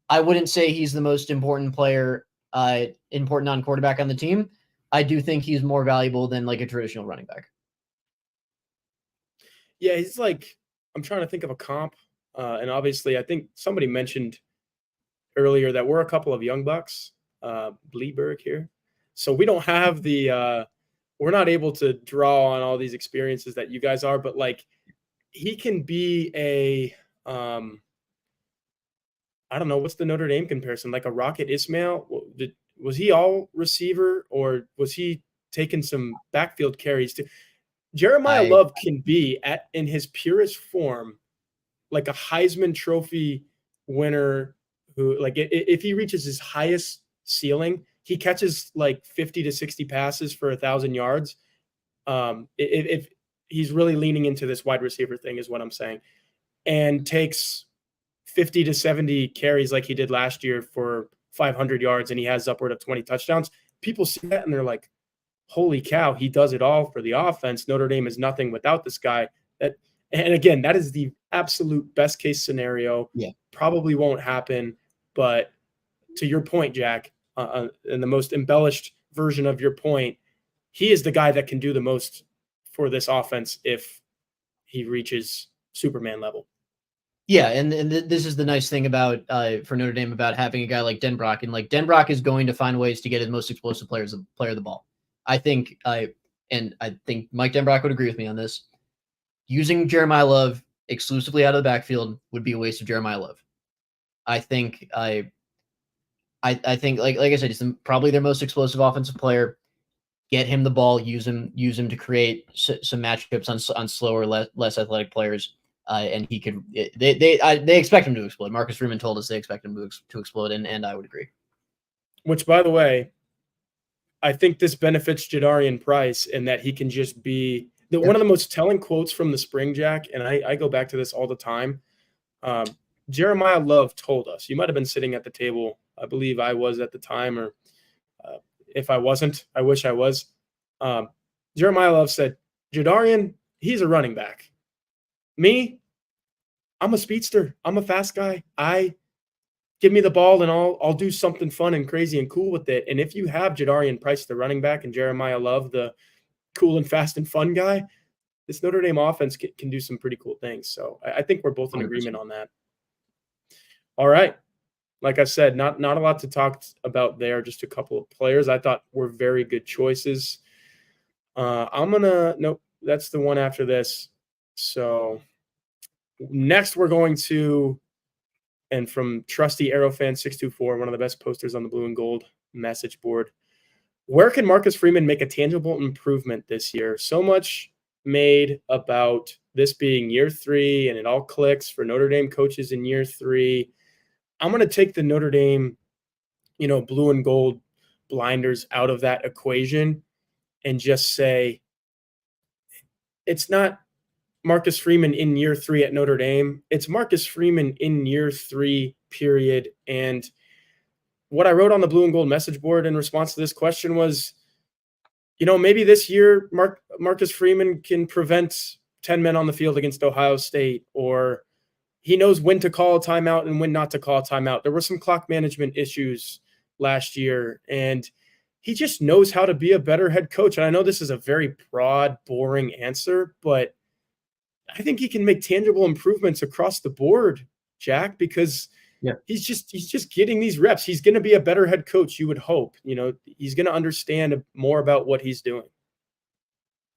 I wouldn't say he's the most important player, important non-quarterback on the team. I do think he's more valuable than like a traditional running back. Yeah, he's like, I'm trying to think of a comp. And obviously, I think somebody mentioned earlier that we're a couple of young bucks, Bleeberg here. So we don't have we're not able to draw on all these experiences that you guys are, but like he can be I don't know, what's the Notre Dame comparison? Like a Rocket Ismail? Was he all receiver or was he taking some backfield carries too? Jeremiah Love can be in his purest form, like a Heisman Trophy winner who, like, if he reaches his highest ceiling, he catches like 50 to 60 passes for 1,000 yards. If he's really leaning into this wide receiver thing is what I'm saying, and takes 50 to 70 carries like he did last year for 500 yards and he has upward of 20 touchdowns. People see that and they're like, holy cow, he does it all for the offense. Notre Dame is nothing without this guy. And again, that is the absolute best case scenario. Yeah. Probably won't happen. But to your point, Jack, in the most embellished version of your point, he is the guy that can do the most for this offense if he reaches Superman level. Yeah, and this is the nice thing about for Notre Dame about having a guy like Denbrock, and like Denbrock is going to find ways to get his most explosive player the ball. I think I think Mike Denbrock would agree with me on this. Using Jeremiah Love exclusively out of the backfield would be a waste of Jeremiah Love. I think I think like I said, he's probably their most explosive offensive player. Get him the ball, use him to create some matchups on slower, less athletic players. And he could. They expect him to explode. Marcus Freeman told us they expect him to explode, and I would agree. Which, by the way, I think this benefits Jadarian Price in that he can just be one of the most telling quotes from the spring, Jack. And I go back to this all the time. Jeremiah Love told us, you might have been sitting at the table. I believe I was at the time, or if I wasn't, I wish I was. Jeremiah Love said, Jadarian, he's a running back. Me, I'm a speedster. I'm a fast guy. Give me the ball and I'll do something fun and crazy and cool with it. And if you have Jadarian Price, the running back, and Jeremiah Love, the cool and fast and fun guy, this Notre Dame offense can do some pretty cool things. So I think we're both in 100%. agreement on that. All right. Like I said, not a lot to talk about there, just a couple of players I thought were very good choices. Nope, that's the one after this. So next we're going to, and from trusty Aerofan 624, one of the best posters on the blue and gold message board, where can Marcus Freeman make a tangible improvement this year? So much made about this being year 3, and it all clicks for Notre Dame coaches in year 3. I'm going to take the Notre Dame, blue and gold blinders out of that equation and just say it's not Marcus Freeman in year 3 at Notre Dame. It's Marcus Freeman in year 3, period. And what I wrote on the blue and gold message board in response to this question was, maybe this year Marcus Freeman can prevent 10 men on the field against Ohio State, or he knows when to call a timeout and when not to call a timeout. There were some clock management issues last year, and he just knows how to be a better head coach. And I know this is a very broad, boring answer, but I think he can make tangible improvements across the board, Jack, because he's just getting these reps. He's going to be a better head coach, you would hope. He's going to understand more about what he's doing.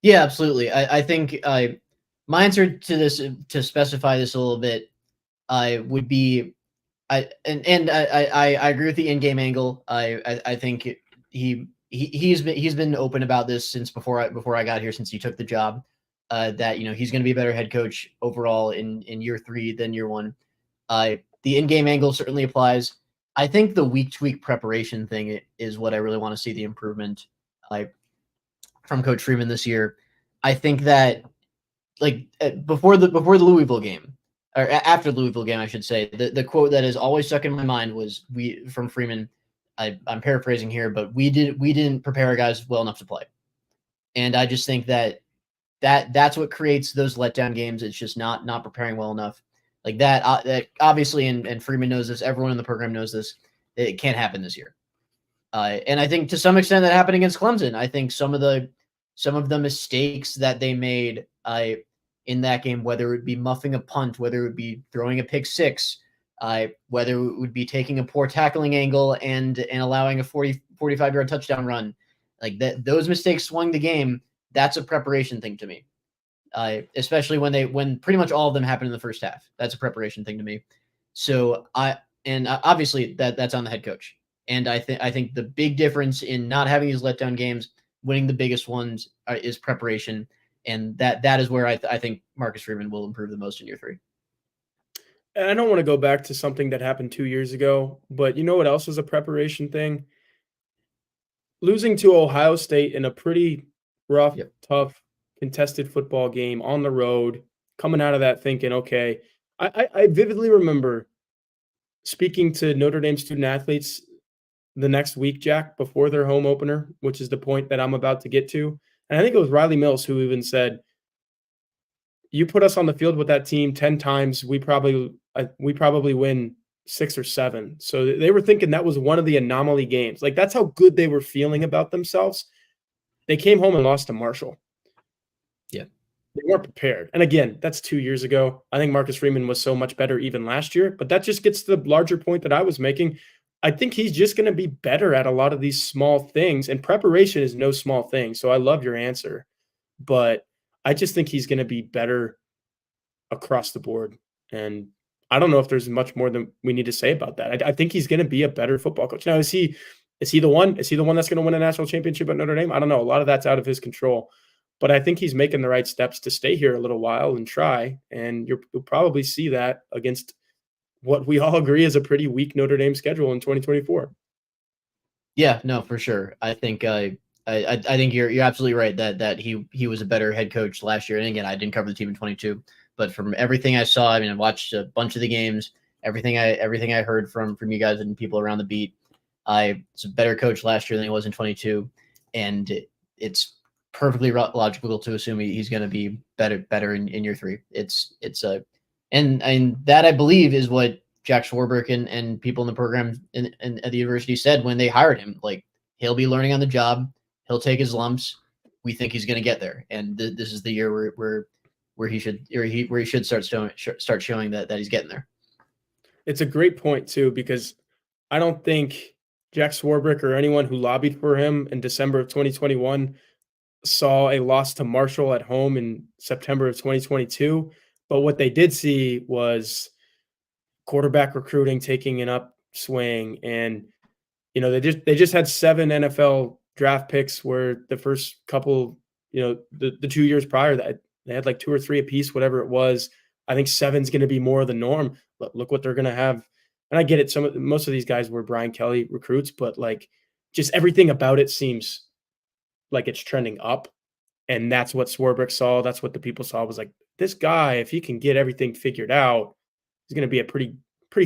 Yeah, absolutely. I think my answer to this, to specify this a little bit, would be I agree with the in-game angle. I think he's been open about this since before I got here, since he took the job. That he's going to be a better head coach overall in year 3 than year 1. The in-game angle certainly applies. I think the week-to-week preparation thing is what I really want to see the improvement from Coach Freeman this year. I think that before the Louisville game, or after the Louisville game, I should say, the quote that has always stuck in my mind was from Freeman. I'm paraphrasing here, but we didn't prepare our guys well enough to play, and I just think that's what creates those letdown games. It's just not preparing well enough. Like that obviously, and Freeman knows this. Everyone in the program knows this. It can't happen this year. And I think to some extent that happened against Clemson. I think some of the mistakes that they made in that game, whether it would be muffing a punt, whether it would be throwing a pick 6, whether it would be taking a poor tackling angle and allowing a 45-yard touchdown run, like that, those mistakes swung the game. That's a preparation thing to me. Especially when pretty much all of them happened in the first half. That's a preparation thing to me. So obviously that's on the head coach. And I think the big difference in not having these letdown games, winning the biggest ones, is preparation, and that is where I think Marcus Freeman will improve the most in year 3. And I don't want to go back to something that happened 2 years ago, but you know what else is a preparation thing? Losing to Ohio State in a pretty rough, tough, contested football game on the road, coming out of that thinking, okay, I vividly remember speaking to Notre Dame student athletes the next week, Jack, before their home opener, which is the point that I'm about to get to. And I think it was Riley Mills who even said, you put us on the field with that team 10 times, we probably win 6 or 7. So they were thinking that was one of the anomaly games. Like, that's how good they were feeling about themselves. They came home and lost to Marshall. Yeah. They weren't prepared. And again, that's 2 years ago. I think Marcus Freeman was so much better even last year, but that just gets to the larger point that I was making. I think he's just gonna be better at a lot of these small things, and preparation is no small thing, so I love your answer, but I just think he's gonna be better across the board, and I don't know if there's much more than we need to say about that. I think he's gonna be a better football coach. Now, is he the one? Is he the one that's gonna win a national championship at Notre Dame? I don't know. A lot of that's out of his control, but I think he's making the right steps to stay here a little while and try, and you'll probably see that against what we all agree is a pretty weak Notre Dame schedule in 2024. Yeah, no, for sure. I think you're absolutely right that he was a better head coach last year. And again, I didn't cover the team in 22, but from everything I saw, I mean, I watched a bunch of the games. Everything I heard from you guys and people around the beat, I was a better coach last year than he was in 22, and it's perfectly logical to assume he's going to be better in year three. It's a and that I believe is what Jack Swarbrick and people in the program and at the university said when they hired him. Like, he'll be learning on the job. He'll take his lumps. We think he's going to get there, and this is the year where he should start showing that he's getting there. It's a great point too, because I don't think Jack Swarbrick or anyone who lobbied for him in December of 2021 saw a loss to Marshall at home in September of 2022. But what they did see was quarterback recruiting taking an upswing, and they just had 7 NFL draft picks where the first couple, the 2 years prior that they had like 2 or 3 apiece, whatever it was. I think 7's going to be more the norm. But look what they're going to have. And I get it. Most of these guys were Brian Kelly recruits, but like just everything about it seems like it's trending up. And that's what Swarbrick saw. That's what the people saw was like, this guy, if he can get everything figured out, he's going to be a pretty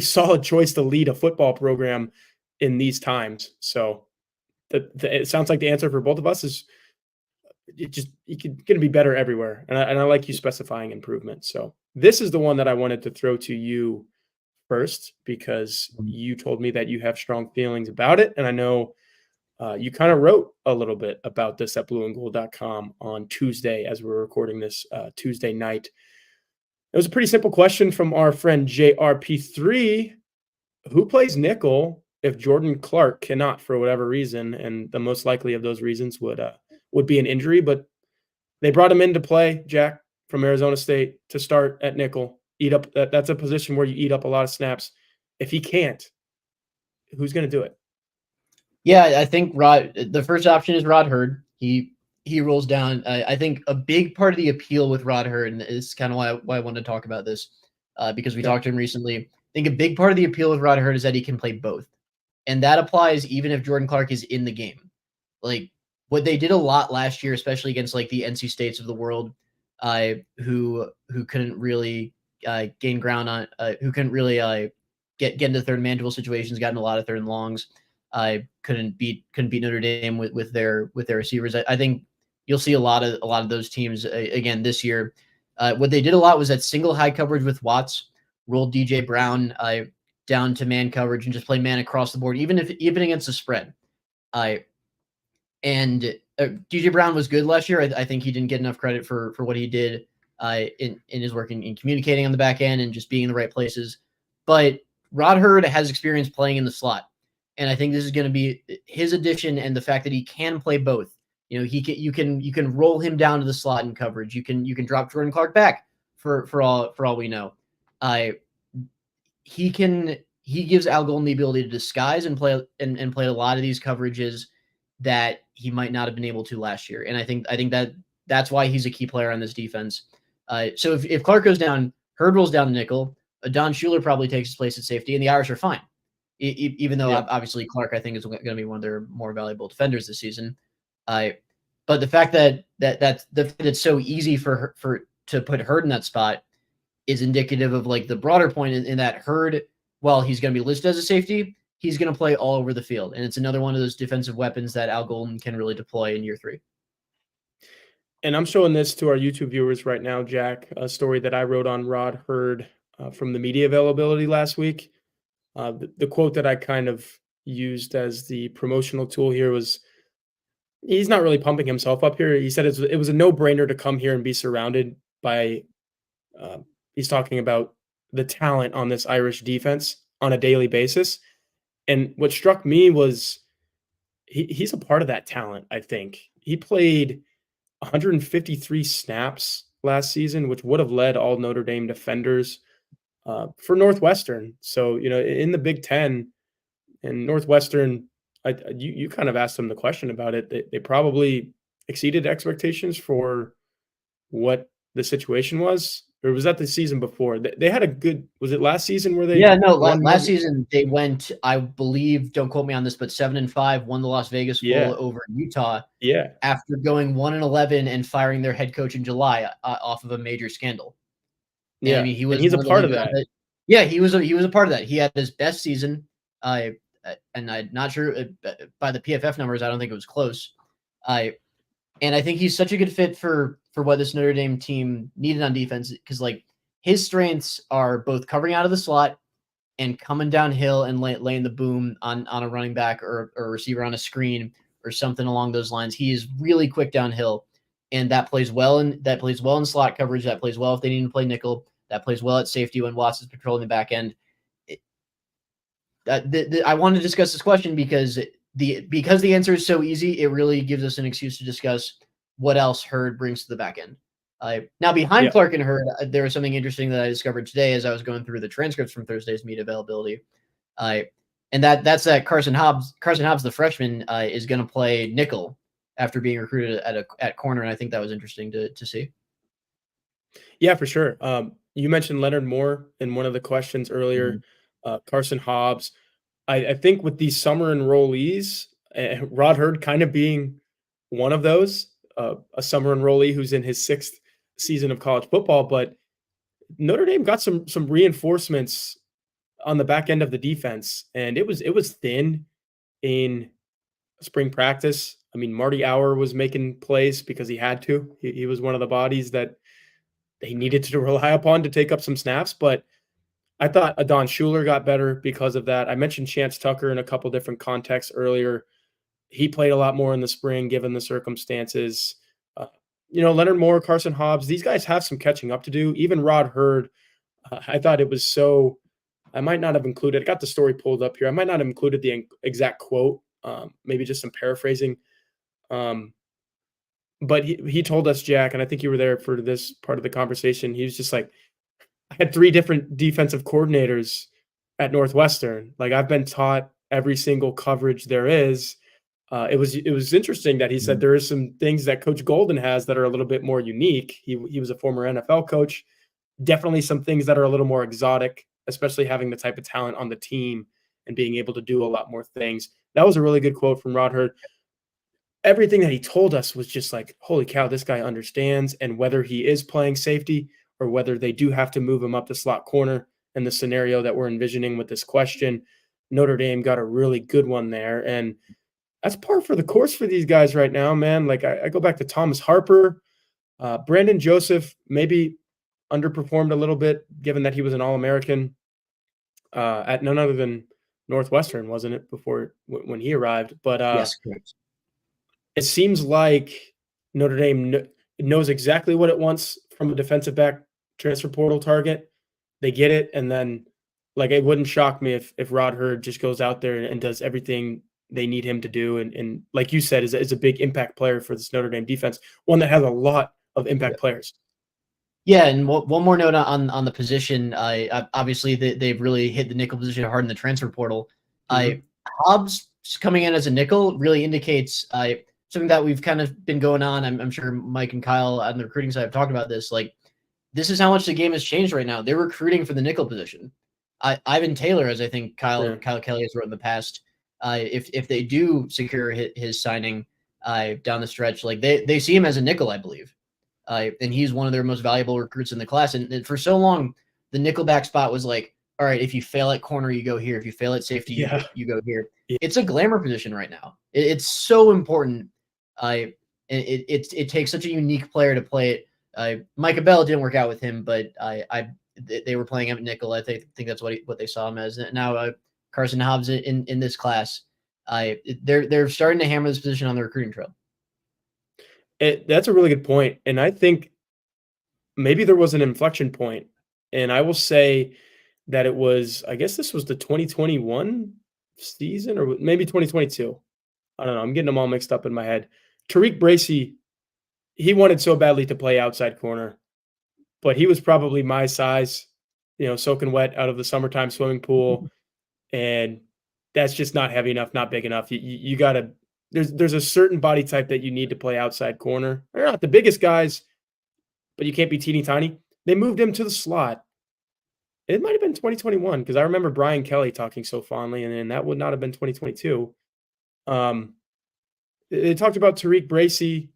solid choice to lead a football program in these times. So it sounds like the answer for both of us is going to be better everywhere. And I like you specifying improvement. So this is the one that I wanted to throw to you first, because you told me that you have strong feelings about it. And I know you kind of wrote a little bit about this at blueandgold.com on Tuesday as we're recording this Tuesday night. It was a pretty simple question from our friend JRP3. Who plays nickel if Jordan Clark cannot for whatever reason? And the most likely of those reasons would be an injury, but they brought him into play, Jack, from Arizona State to start at nickel. That's a position where you eat up a lot of snaps. If he can't, who's going to do it? Yeah, I think the first option is Rod Hurd. He rolls down. I think a big part of the appeal with Rod Hurd, and this is kind of why I wanted to talk about this, because we talked to him recently. I think a big part of the appeal with Rod Hurd is that he can play both. And that applies even if Jordan Clark is in the game. Like, what they did a lot last year, especially against like the NC States of the world, who couldn't really gain ground on, who couldn't really get into third man duel situations, got in a lot of third and longs. Couldn't beat Notre Dame with their receivers. I think you'll see a lot of those teams again this year. What they did a lot was that single high coverage with Watts, rolled DJ Brown down to man coverage and just play man across the board, even against the spread. And DJ Brown was good last year. I think he didn't get enough credit for what he did in his work in communicating on the back end and just being in the right places. But Rod Hurd has experience playing in the slot. And I think this is going to be his addition, and the fact that he can play both. You can roll him down to the slot in coverage. You can drop Jordan Clark back for all we know. He gives Al Golden the ability to disguise and play a lot of these coverages that he might not have been able to last year. And I think that's why he's a key player on this defense. So if Clark goes down, Hurd rolls down to nickel. Don Schuler probably takes his place at safety, and the Irish are fine. Even though obviously Clark, I think, is going to be one of their more valuable defenders this season. But the fact that it's so easy to put Hurd in that spot is indicative of like the broader point in that Hurd, while he's going to be listed as a safety, he's going to play all over the field. And it's another one of those defensive weapons that Al Golden can really deploy in year 3. And I'm showing this to our YouTube viewers right now, Jack, a story that I wrote on Rod Hurd from the media availability last week. The quote that I kind of used as the promotional tool here was he's not really pumping himself up here. He said it was a no brainer to come here and be surrounded by. He's talking about the talent on this Irish defense on a daily basis. And what struck me was he's a part of that talent. I think he played 153 snaps last season, which would have led all Notre Dame defenders for Northwestern. So in the Big Ten and Northwestern, you kind of asked them the question about it. They probably exceeded expectations for what the situation was, or was that the season before? They had a good. Was it last season where they Yeah, no, won? last season they went, I believe, don't quote me on this, but 7-5, won the Las Vegas Yeah, Bowl over Utah yeah, after going 1-11 and firing their head coach in July off of a major scandal. And I yeah, mean, he and was he's a one of the part of league guys that. that, yeah, he was a part of that. He had his best season. And I'm not sure by the PFF numbers, I don't think it was close. And I think he's such a good fit for what this Notre Dame team needed on defense, because like his strengths are both covering out of the slot and coming downhill and laying the boom on a running back or a receiver on a screen or something along those lines. He is really quick downhill, and that plays well in slot coverage. That plays well if they need to play nickel. That plays well at safety when Watts is patrolling the back end. I wanted to discuss this question because the answer is so easy. It really gives us an excuse to discuss what else Hurd brings to the back end. Now, behind Yeah, Clark and Hurd, there was something interesting that I discovered today as I was going through the transcripts from Thursday's media availability. And that's that Carson Hobbs, the freshman, is going to play nickel after being recruited at corner, and I think that was interesting to see. yeah, for sure. You mentioned Leonard Moore in one of the questions earlier. Mhm. Carson Hobbs. I think with these summer enrollees, Rod Hurd kind of being one of those, a summer enrollee who's in his sixth season of college football, but Notre Dame got some reinforcements on the back end of the defense, and it was thin in spring practice. I mean, Marty Auer was making plays because he had to. He was one of the bodies that they needed to rely upon to take up some snaps, but I thought Adon Schuler got better because of that. I mentioned Chance Tucker in a couple different contexts earlier. He played a lot more in the spring given the circumstances. Uh, Leonard Moore, Carson Hobbs, these guys have some catching up to do. Even Rod Hurd, I thought it was so. I might not have included. I got the story pulled up here. I might not have included the exact quote. Maybe just some paraphrasing. Um, but he told us, Jack, and I think you were there for this part of the conversation. He was just like, I had 3 different defensive coordinators at Northwestern. Like, I've been taught every single coverage there is. It was interesting that he said Mhm. there is some things that Coach Golden has that are a little bit more unique. He was a former NFL coach. Definitely some things that are a little more exotic, especially having the type of talent on the team and being able to do a lot more things. That was a really good quote from Rod Hurd. Everything that he told us was just like, holy cow, this guy understands. And whether he is playing safety or whether they do have to move him up to slot corner in the scenario that we're envisioning with this question, Notre Dame got a really good one there. And that's par for the course for these guys right now, man. Like I go back to Thomas Harper, Brandon Joseph, maybe underperformed a little bit given that he was an All-American at none other than Northwestern, wasn't it, before when he arrived? But Yes, correct. it seems like Notre Dame knows exactly what it wants from a defensive back transfer portal target. They get it, and then like it wouldn't shock me if Rod Hurd just goes out there and does everything they need him to do, and like you said, is a big impact player for this Notre Dame defense, one that has a lot of impact players. Yeah, and one more note on the position. Obviously they've really hit the nickel position hard in the transfer portal. I Mhm. Hobbs coming in as a nickel really indicates something that we've kind of been going on. I'm sure Mike and Kyle on the recruiting side have talked about this. Like, this is how much the game has changed right now. They're recruiting for the nickel position. Ivan Taylor, as I think Kyle Yeah. Kelly has wrote in the past, if they do secure his signing down the stretch, like they see him as a nickel, I believe. And he's one of their most valuable recruits in the class. And for so long, the nickelback spot was like, all right, if you fail at corner, you go here. If you fail at safety, Yeah. you go here. Yeah. It's a glamour position right now. It's so important. It takes such a unique player to play it. Micah Bell didn't work out with him, but they were playing him at nickel. I think that's what they saw him as. Now Carson Hobbs in this class, they're starting to hammer this position on the recruiting trail. That's a really good point, and I think maybe there was an inflection point, and I will say that it was, I guess this was the 2021 season or maybe 2022. I don't know. I'm getting them all mixed up in my head. Tariq Bracy, he wanted so badly to play outside corner, but he was probably my size, soaking wet out of the summertime swimming pool. And that's just not heavy enough, not big enough. You got to, there's a certain body type that you need to play outside corner. They're not the biggest guys, but you can't be teeny tiny. They moved him to the slot. It might have been 2021 because I remember Brian Kelly talking so fondly, and that would not have been 2022. They talked about Tariq Bracy.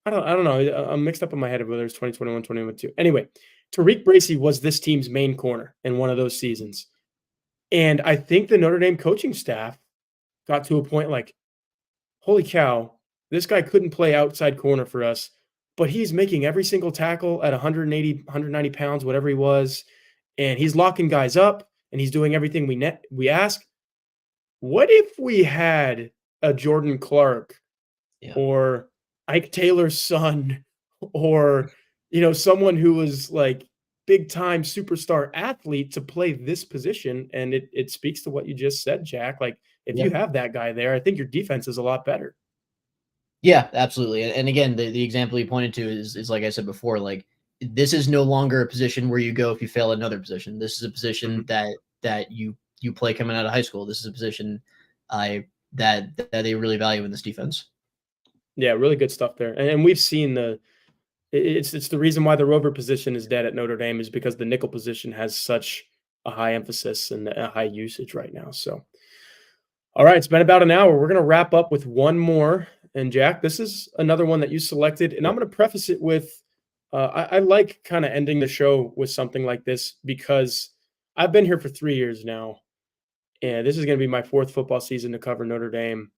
I don't know. I'm mixed up in my head of whether it's 2021, 2022. Anyway, Tariq Bracy was this team's main corner in one of those seasons. And I think the Notre Dame coaching staff got to a point like, holy cow, this guy couldn't play outside corner for us, but he's making every single tackle at 180, 190 pounds, whatever he was. And he's locking guys up and he's doing everything we ask. What if we had a Jordan Clark or Ike Taylor's son or, someone who was like big time superstar athlete to play this position? And it speaks to what you just said, Jack. Like if you have that guy there, I think your defense is a lot better. Yeah, absolutely. And again, the example you pointed to is like I said before, like this is no longer a position where you go if you fail another position. This is a position that you play coming out of high school. This is a position that they really value in this defense. Yeah, really good stuff there. And we've seen it's the reason why the rover position is dead at Notre Dame is because the nickel position has such a high emphasis and a high usage right now. So, all right, it's been about an hour. We're going to wrap up with one more. And Jack, this is another one that you selected. And I'm going to preface it with, I like kind of ending the show with something like this because I've been here for 3 years now. And this is going to be my fourth football season to cover Notre Dame.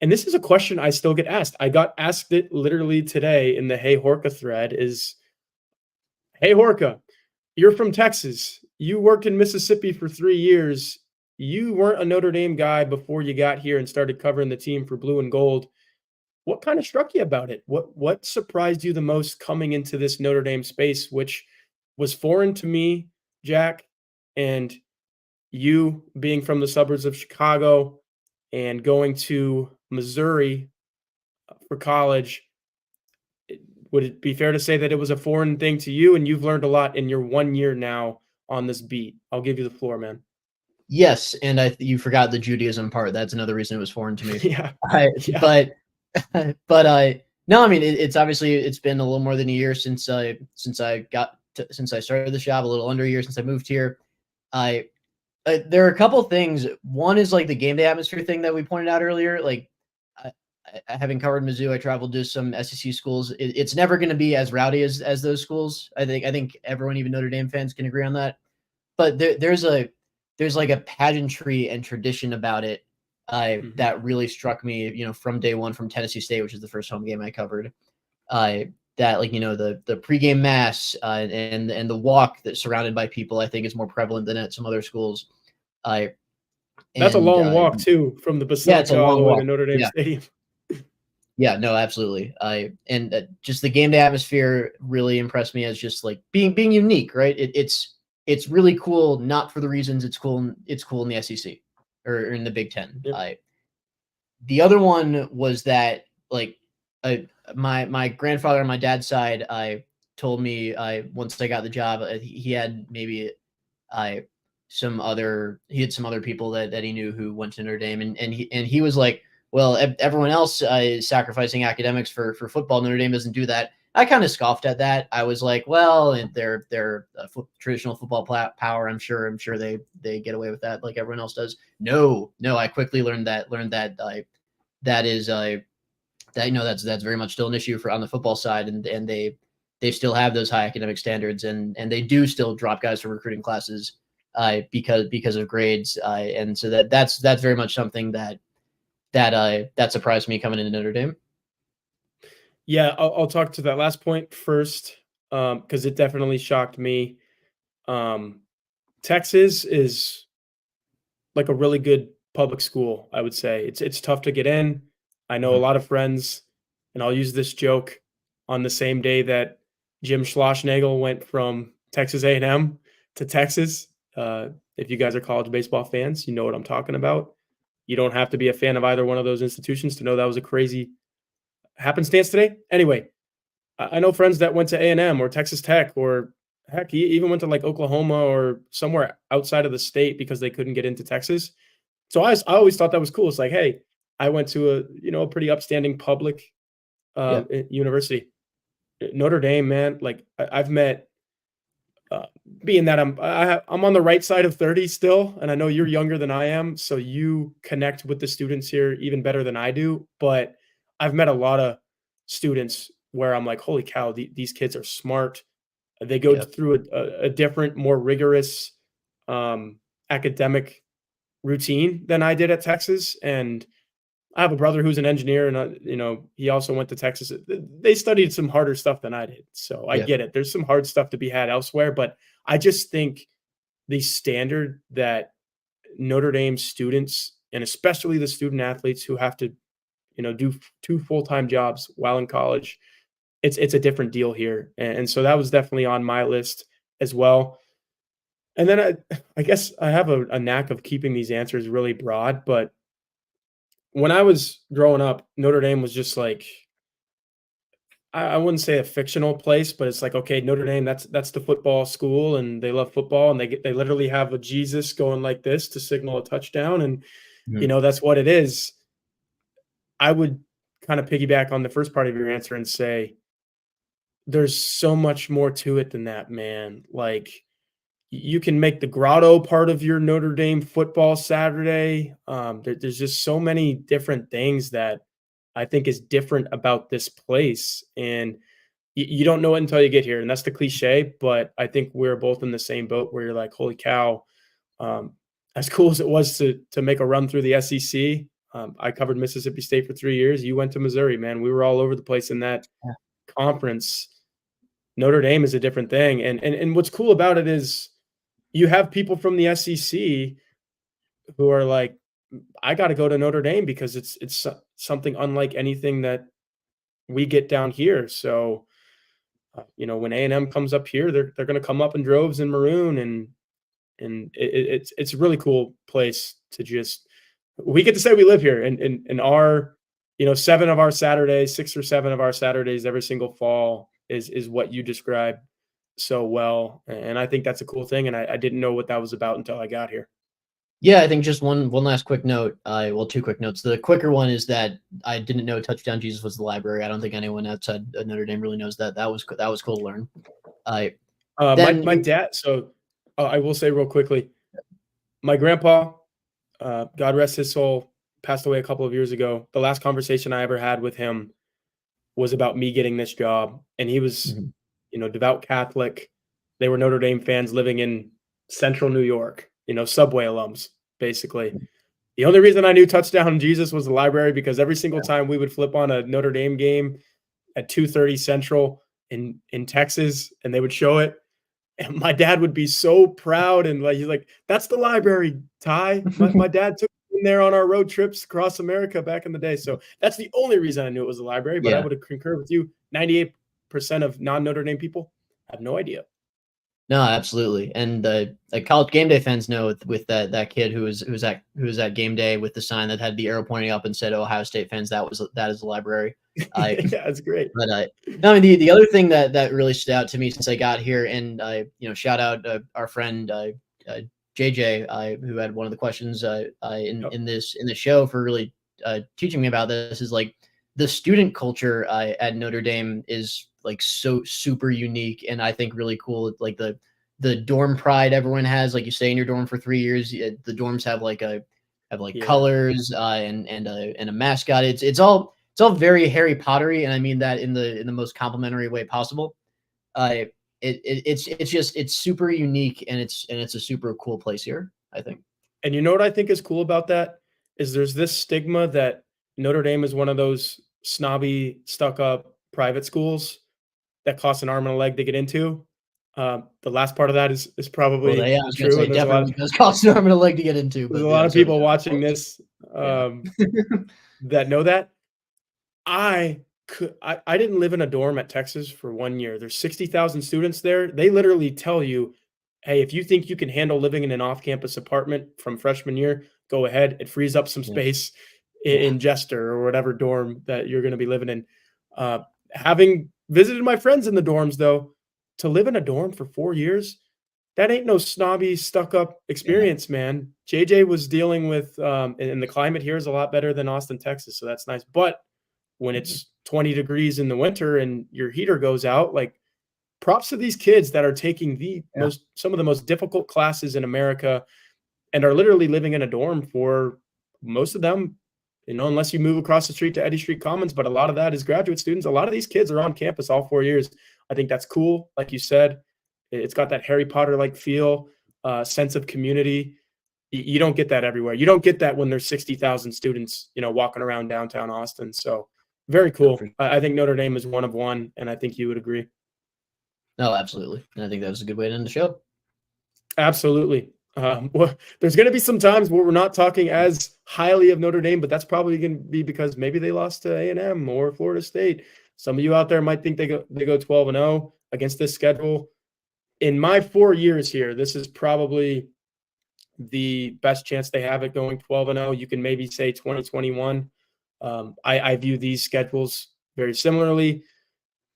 And this is a question I still get asked. I got asked it literally today in the Hey Horka thread is, hey Horka, you're from Texas. You worked in Mississippi for 3 years. You weren't a Notre Dame guy before you got here and started covering the team for blue and gold. What kind of struck you about it? What surprised you the most coming into this Notre Dame space, which was foreign to me, Jack, and you being from the suburbs of Chicago and going to Missouri for college, would it be fair to say that it was a foreign thing to you and you've learned a lot in your 1 year now on this beat? I'll give you the floor, man. Yes, and you forgot the Judaism part. That's another reason it was foreign to me. Yeah. But no, I mean it's obviously it's been a little more than a year since I started this job, a little under a year since I moved here. There are a couple things. One is like the game day atmosphere thing that we pointed out earlier. Like having covered Mizzou, I traveled to some SEC schools. It's never going to be as rowdy as those schools. I think everyone, even Notre Dame fans, can agree on that. But there's like a pageantry and tradition about it that really struck me. From day one, from Tennessee State, which is the first home game I covered. That the pregame mass and the walk that's surrounded by people, I think is more prevalent than at some other schools. That's a long walk too, from the Basilica all the way to Notre Dame Stadium. Yeah, no, absolutely. Just the game day atmosphere really impressed me as just like being unique, right? It's really cool, not for the reasons it's cool in the SEC or in the Big Ten. Yep. The other one was that like my grandfather on my dad's side, told me once I got the job, he had maybe some other people that he knew who went to Notre Dame, and he was like, well, everyone else is sacrificing academics for football. Notre Dame doesn't do that. I kind of scoffed at that. I was like, well, they're traditional football power. I'm sure they get away with that like everyone else does. No, I quickly learned that that's very much still an issue on the football side, and they still have those high academic standards, and they do still drop guys from recruiting classes because of grades, and so that's very much something that surprised me coming into Notre Dame. Yeah, I'll talk to that last point first, because it definitely shocked me. Um, Texas is like a really good public school, I would say. It's tough to get in. I know a Mhm. lot of friends, and I'll use this joke on the same day that Jim Schlossnagle went from Texas A&M to Texas. If you guys are college baseball fans, you know what I'm talking about. You don't have to be a fan of either one of those institutions to know that was a crazy happenstance today. Anyway, I know friends that went to A&M or Texas Tech or heck, he even went to like Oklahoma or somewhere outside of the state because they couldn't get into Texas. So I always thought that was cool. It's like, hey, I went to a pretty upstanding public Yeah. university. Notre Dame, man. Like I've met, uh, being that I'm on the right side of 30 still, and I know you're younger than I am, so you connect with the students here even better than I do. But I've met a lot of students where I'm like, holy cow, these kids are smart. They go Yeah. through a different, more rigorous academic routine than I did at Texas, and I have a brother who's an engineer, and he also went to Texas. They studied some harder stuff than I did, so I Yeah. get it. There's some hard stuff to be had elsewhere, but I just think the standard that Notre Dame students, and especially the student athletes who have to, do two full time jobs while in college, it's a different deal here, and so that was definitely on my list as well. And then I guess I have a knack of keeping these answers really broad, but when I was growing up, Notre Dame was just like I wouldn't say a fictional place, but it's like, okay, Notre Dame, that's the football school, and they love football, and they literally have a Jesus going like this to signal a touchdown, and Mhm. that's what it is. I would kind of piggyback on the first part of your answer and say there's so much more to it than that, man. Like you can make the grotto part of your Notre Dame football Saturday. There's just so many different things that I think is different about this place, and you don't know it until you get here, and that's the cliche. But I think we're both in the same boat where you're like, "Holy cow!" Um, as cool as it was to make a run through the SEC, I covered Mississippi State for 3 years. You went to Missouri, man. We were all over the place in that Yeah. conference. Notre Dame is a different thing, and what's cool about it is you have people from the SEC who are like, I got to go to Notre Dame because it's something unlike anything that we get down here. So, when A&M comes up here, they're going to come up in droves in maroon, and it's a really cool place to just we get to say we live here, and our 7 of our Saturdays, 6 or 7 of our Saturdays every single fall is what you described so well, and I think that's a cool thing, and I didn't know what that was about until I got here. Yeah, I think just one last quick note. Well, two quick notes. The quicker one is that I didn't know Touchdown Jesus was the library. I don't think anyone outside of Notre Dame really knows that. That was cool to learn. Uh, My then my dad. So I will say real quickly, my grandpa, God rest his soul, passed away a couple of years ago. The last conversation I ever had with him was about me getting this job, and he was, Mhm. devout Catholic. They were Notre Dame fans living in central New York, Subway alums, basically. The only reason I knew Touchdown Jesus was the library because every single time we would flip on a Notre Dame game at 2:30 Central in Texas, and they would show it, and my dad would be so proud, and like he's like, "That's the library, Ty." My dad took me in there on our road trips across America back in the day. So that's the only reason I knew it was a library. But I Yeah. would concur with you. 98% of non-Notre Dame people have no idea. No, absolutely. And like college game day fans know with that kid who was at game day with the sign that had the arrow pointing up and said Ohio State fans, that is the library. I Yeah, it's great. But no, I mean the other thing that really stood out to me since I got here, and I shout out our friend uh, JJ, who had one of the questions Yep. in the show for really teaching me about this is like the student culture at Notre Dame is like so super unique, and I think really cool. Like the dorm pride everyone has, like you stay in your dorm for 3 years. The dorms have have like Yeah. colors and a mascot. It's all very Harry Pottery, and I mean that in the most complimentary way possible. Uh, it's just it's super unique, and it's a super cool place here. I think. And you know what I think is cool about that is there's this stigma that Notre Dame is one of those snobby, stuck up private schools that cost an arm and a leg to get into. The last part of that is Well, probably yeah, I was gonna true, say and definitely those costs I'm gonna like to get into, there's a but yeah, lot I'm of certainly people down watching for it. this, Yeah. um, that know that. I didn't live in a dorm at Texas for 1 year. There's 60,000 students there. They literally tell you, "Hey, if you think you can handle living in an off-campus apartment from freshman year, go ahead. It frees up some Yeah. space Yeah. in Jester or whatever dorm that you're gonna be living in." Uh, Having visited my friends in the dorms, though, to live in a dorm for 4 years, that ain't no snobby, stuck-up Yeah. experience, man. JJ was dealing with, and the climate here is a lot better than Austin, Texas, so that's nice, but when Mhm. it's 20 degrees in the winter and your heater goes out, like, props to these kids that are taking the Yeah. most some of the most difficult classes in America and are literally living in a dorm for most of them, unless you move across the street to Eddy Street Commons, but a lot of that is graduate students. A lot of these kids are on campus all 4 years. I think that's cool. Like you said, it's got that Harry Potter-like feel, sense of community. You don't get that everywhere. You don't get that when there's 60,000 students, walking around downtown Austin. So very No, for cool. I think Notre Dame is one of one, and I think you would agree. no, absolutely, and I think that was a good way to end the show. Absolutely. Well, there's going to be some times where we're not talking as highly of Notre Dame, but that's probably going to be because maybe they lost to A&M or Florida State. Some of you out there might think they go 12-0 against this schedule. In my 4 years here, this is probably the best chance they have at going 12-0. You can maybe say 2021. I view these schedules very similarly.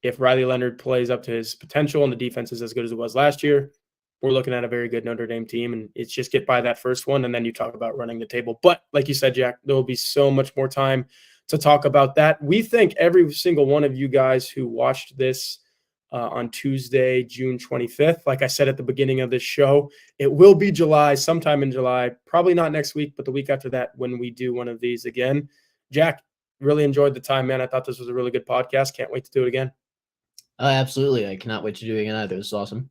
If Riley Leonard plays up to his potential and the defense is as good as it was last year, we're looking at a very good Notre Dame team. And it's just get by that first one, and then you talk about running the table. But like you said, Jack, there will be so much more time to talk about that. We thank every single one of you guys who watched this on Tuesday, June 25th. Like I said at the beginning of this show, it will be July, sometime in July, probably not next week, but the week after that when we do one of these again. Jack, really enjoyed the time, man. I thought this was a really good podcast. Can't wait to do it again. Absolutely, I cannot wait to do it again either. This is awesome.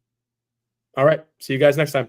All right. See you guys next time.